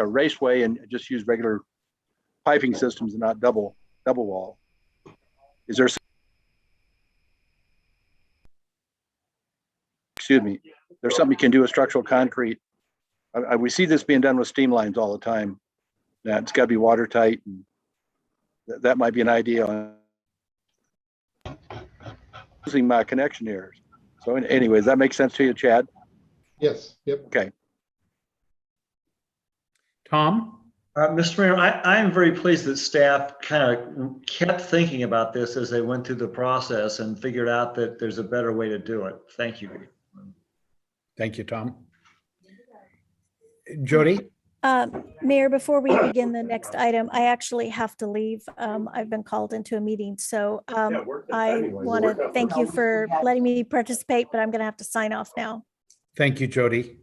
[SPEAKER 3] raceway and just use regular piping systems and not double wall. Is there, excuse me, there's something you can do with structural concrete. We see this being done with steam lines all the time. That it's got to be watertight, and that might be an idea on using my connection here. So anyways, that makes sense to you, Chad?
[SPEAKER 17] Yes. Yep.
[SPEAKER 3] Okay.
[SPEAKER 1] Tom?
[SPEAKER 11] Mr. Mayor, I am very pleased that staff kind of kept thinking about this as they went through the process and figured out that there's a better way to do it. Thank you.
[SPEAKER 1] Thank you, Tom. Jody?
[SPEAKER 13] Mayor, before we begin the next item, I actually have to leave. I've been called into a meeting, so I want to thank you for letting me participate, but I'm going to have to sign off now.
[SPEAKER 1] Thank you, Jody.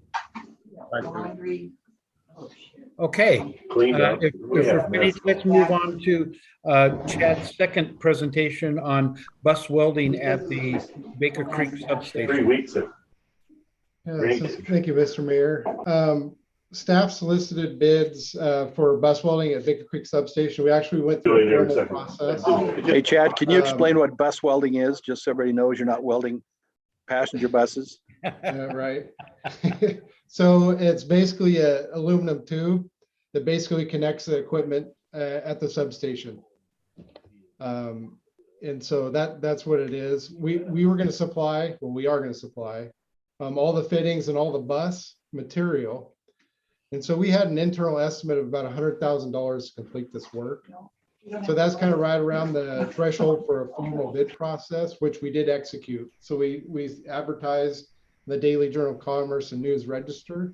[SPEAKER 1] Okay. If we're finished, let's move on to Chad's second presentation on bus welding at the Baker Creek Substation.
[SPEAKER 18] 3 weeks.
[SPEAKER 17] Thank you, Mr. Mayor. Staff solicited bids for bus welding at Baker Creek Substation. We actually went through a formal process.
[SPEAKER 3] Hey, Chad, can you explain what bus welding is, just so everybody knows you're not welding passenger buses?
[SPEAKER 17] Right. So it's basically an aluminum tube that basically connects the equipment at the substation. And so that's what it is. We were going to supply, well, we are going to supply all the fittings and all the bus material. And so we had an internal estimate of about $100,000 to complete this work. So that's kind of right around the threshold for a formal bid process, which we did execute. So we advertised the Daily Journal of Commerce and News Register.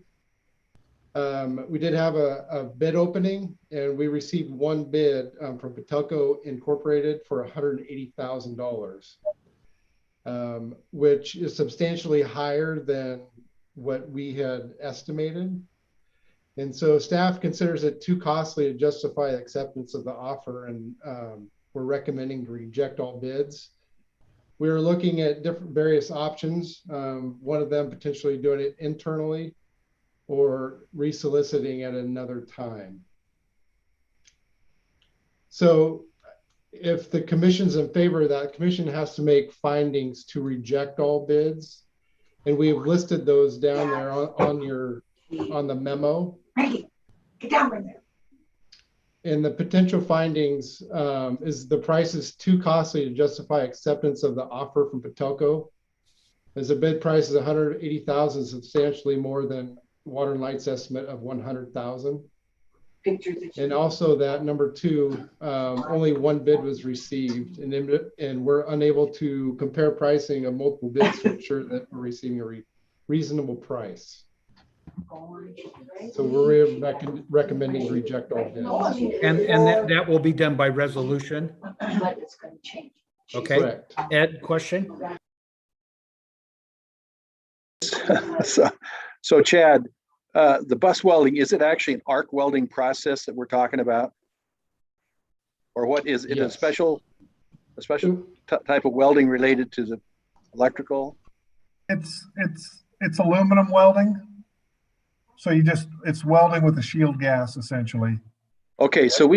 [SPEAKER 17] We did have a bid opening, and we received one bid from Patelco Incorporated for $180,000, which is substantially higher than what we had estimated. And so staff considers it too costly to justify acceptance of the offer, and we're recommending to reject all bids. We were looking at various options. One of them potentially doing it internally or resoliciting at another time. So if the commission's in favor of that, commission has to make findings to reject all bids. And we've listed those down there on the memo.
[SPEAKER 16] Frankie, get down from there.
[SPEAKER 17] And the potential findings is the price is too costly to justify acceptance of the offer from Patelco. As the bid price is $180,000, substantially more than Water and Light's estimate of $100,000. And also that number two, only one bid was received, and we're unable to compare pricing of multiple bids to ensure that we're receiving a reasonable price. So we're recommending to reject all bids.
[SPEAKER 1] And that will be done by resolution?
[SPEAKER 16] But it's going to change.
[SPEAKER 1] Okay.
[SPEAKER 17] Correct.
[SPEAKER 1] Ed, question?
[SPEAKER 3] So Chad, the bus welding, is it actually an arc welding process that we're talking about? Or what is it? Yes. a special type of welding related to the electrical?
[SPEAKER 9] It's aluminum welding. So it's welding with a shield gas essentially.
[SPEAKER 3] Okay, so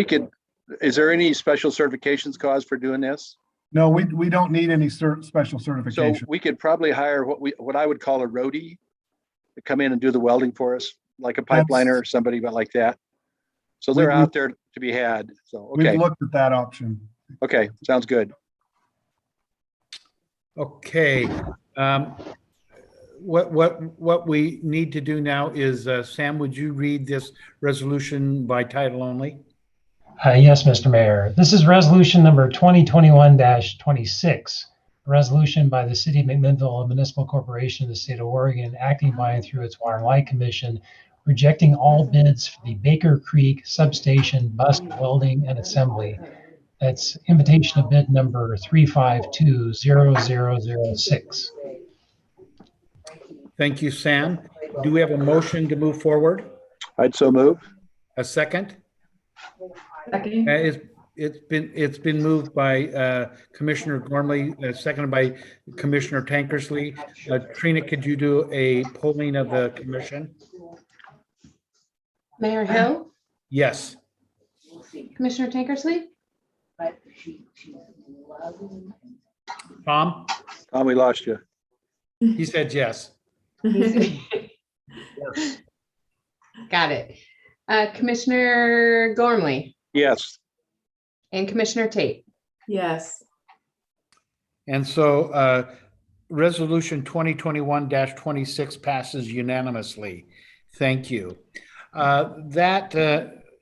[SPEAKER 3] is there any special certifications caused for doing this?
[SPEAKER 9] No, we don't need any special certification.
[SPEAKER 3] So we could probably hire what I would call a roadie to come in and do the welding for us, like a pipeliner or somebody like that. So they're
[SPEAKER 9] We've-
[SPEAKER 3] out there to be had. So,
[SPEAKER 9] We've
[SPEAKER 3] okay.
[SPEAKER 9] looked at that option.
[SPEAKER 3] Okay, sounds good.
[SPEAKER 1] Okay. What we need to do now is, Sam, would you read this resolution by title only?
[SPEAKER 10] Yes, Mr. Mayor. This is resolution number 2021-26, a resolution by the City of Mcminnville, a municipal corporation of the state of Oregon, acting by and through its Water and Light Commission, rejecting all bids for the Baker Creek Substation Bus Welding and Assembly. That's invitation of bid number 3520006.
[SPEAKER 1] Thank you, Sam. Do we have a motion to move forward?
[SPEAKER 3] I'd so move.
[SPEAKER 1] A second?
[SPEAKER 4] Second.
[SPEAKER 1] It's been moved by Commissioner Gormley, seconded by Commissioner Tankersley. Trina, could you do a polling of the commission?
[SPEAKER 2] Mayor Hill,
[SPEAKER 1] Yes.
[SPEAKER 2] Commissioner Tankersley,
[SPEAKER 1] Tom?
[SPEAKER 3] Tom, we lost you.
[SPEAKER 1] He said yes.
[SPEAKER 2] got it. Commissioner Gormley
[SPEAKER 3] Yes.
[SPEAKER 2] and Commissioner Tate.
[SPEAKER 4] Yes.
[SPEAKER 1] And so resolution 2021-26 passes unanimously. Thank you.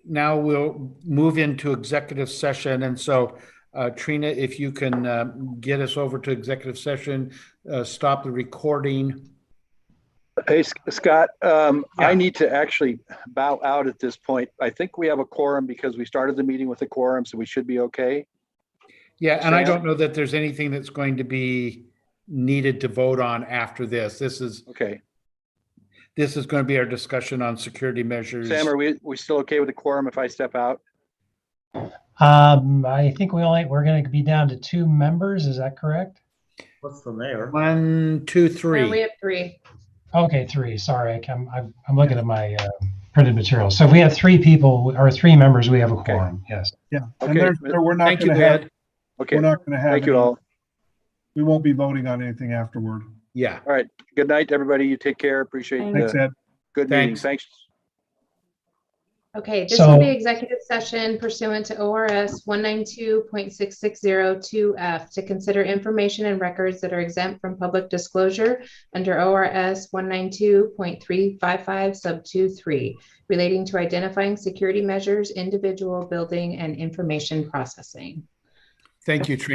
[SPEAKER 1] Now we'll move into executive session. And so Trina, if you can get us over to executive session, stop the recording.
[SPEAKER 3] Hey, Scott, I need to actually bow out at this point. I think we have a quorum because we started the meeting with a quorum, so we should be okay.
[SPEAKER 1] Yeah, and I
[SPEAKER 3] Sam?
[SPEAKER 1] don't know that there's anything that's going to be needed to vote on after this. This is
[SPEAKER 3] Okay.
[SPEAKER 1] This is going to be our discussion on security measures.
[SPEAKER 3] Sam, are we still okay with the quorum if I step out?
[SPEAKER 10] I think we're going to be down to 2 members. Is that correct?
[SPEAKER 11] What's the mayor?
[SPEAKER 1] 1, 2, 3.
[SPEAKER 2] We have 3.
[SPEAKER 10] Okay, 3. Sorry, I'm looking at my printed materials. So if we have 3 people or 3 members, we have a quorum. Yes.
[SPEAKER 9] Yeah.
[SPEAKER 3] Okay.
[SPEAKER 9] And we're not
[SPEAKER 1] Thank you,
[SPEAKER 9] going to have,
[SPEAKER 1] Ed.
[SPEAKER 3] Okay.
[SPEAKER 9] we're not going to have.
[SPEAKER 3] Thank you
[SPEAKER 9] any-
[SPEAKER 3] all.
[SPEAKER 9] We won't be voting on anything afterward.
[SPEAKER 1] Yeah.
[SPEAKER 3] All right. Good night, everybody. You take care. Appreciate
[SPEAKER 9] Thanks,
[SPEAKER 3] the
[SPEAKER 9] Ed.
[SPEAKER 3] good meeting.
[SPEAKER 1] Thanks.
[SPEAKER 3] Thanks.
[SPEAKER 2] Okay, this
[SPEAKER 10] So-
[SPEAKER 2] will be executive session pursuant to ORS 192.660-2F to consider information and records that are exempt from public disclosure under ORS 192.355 sub 2-3 relating to identifying security measures, individual building, and information processing.
[SPEAKER 1] Thank you, Trina.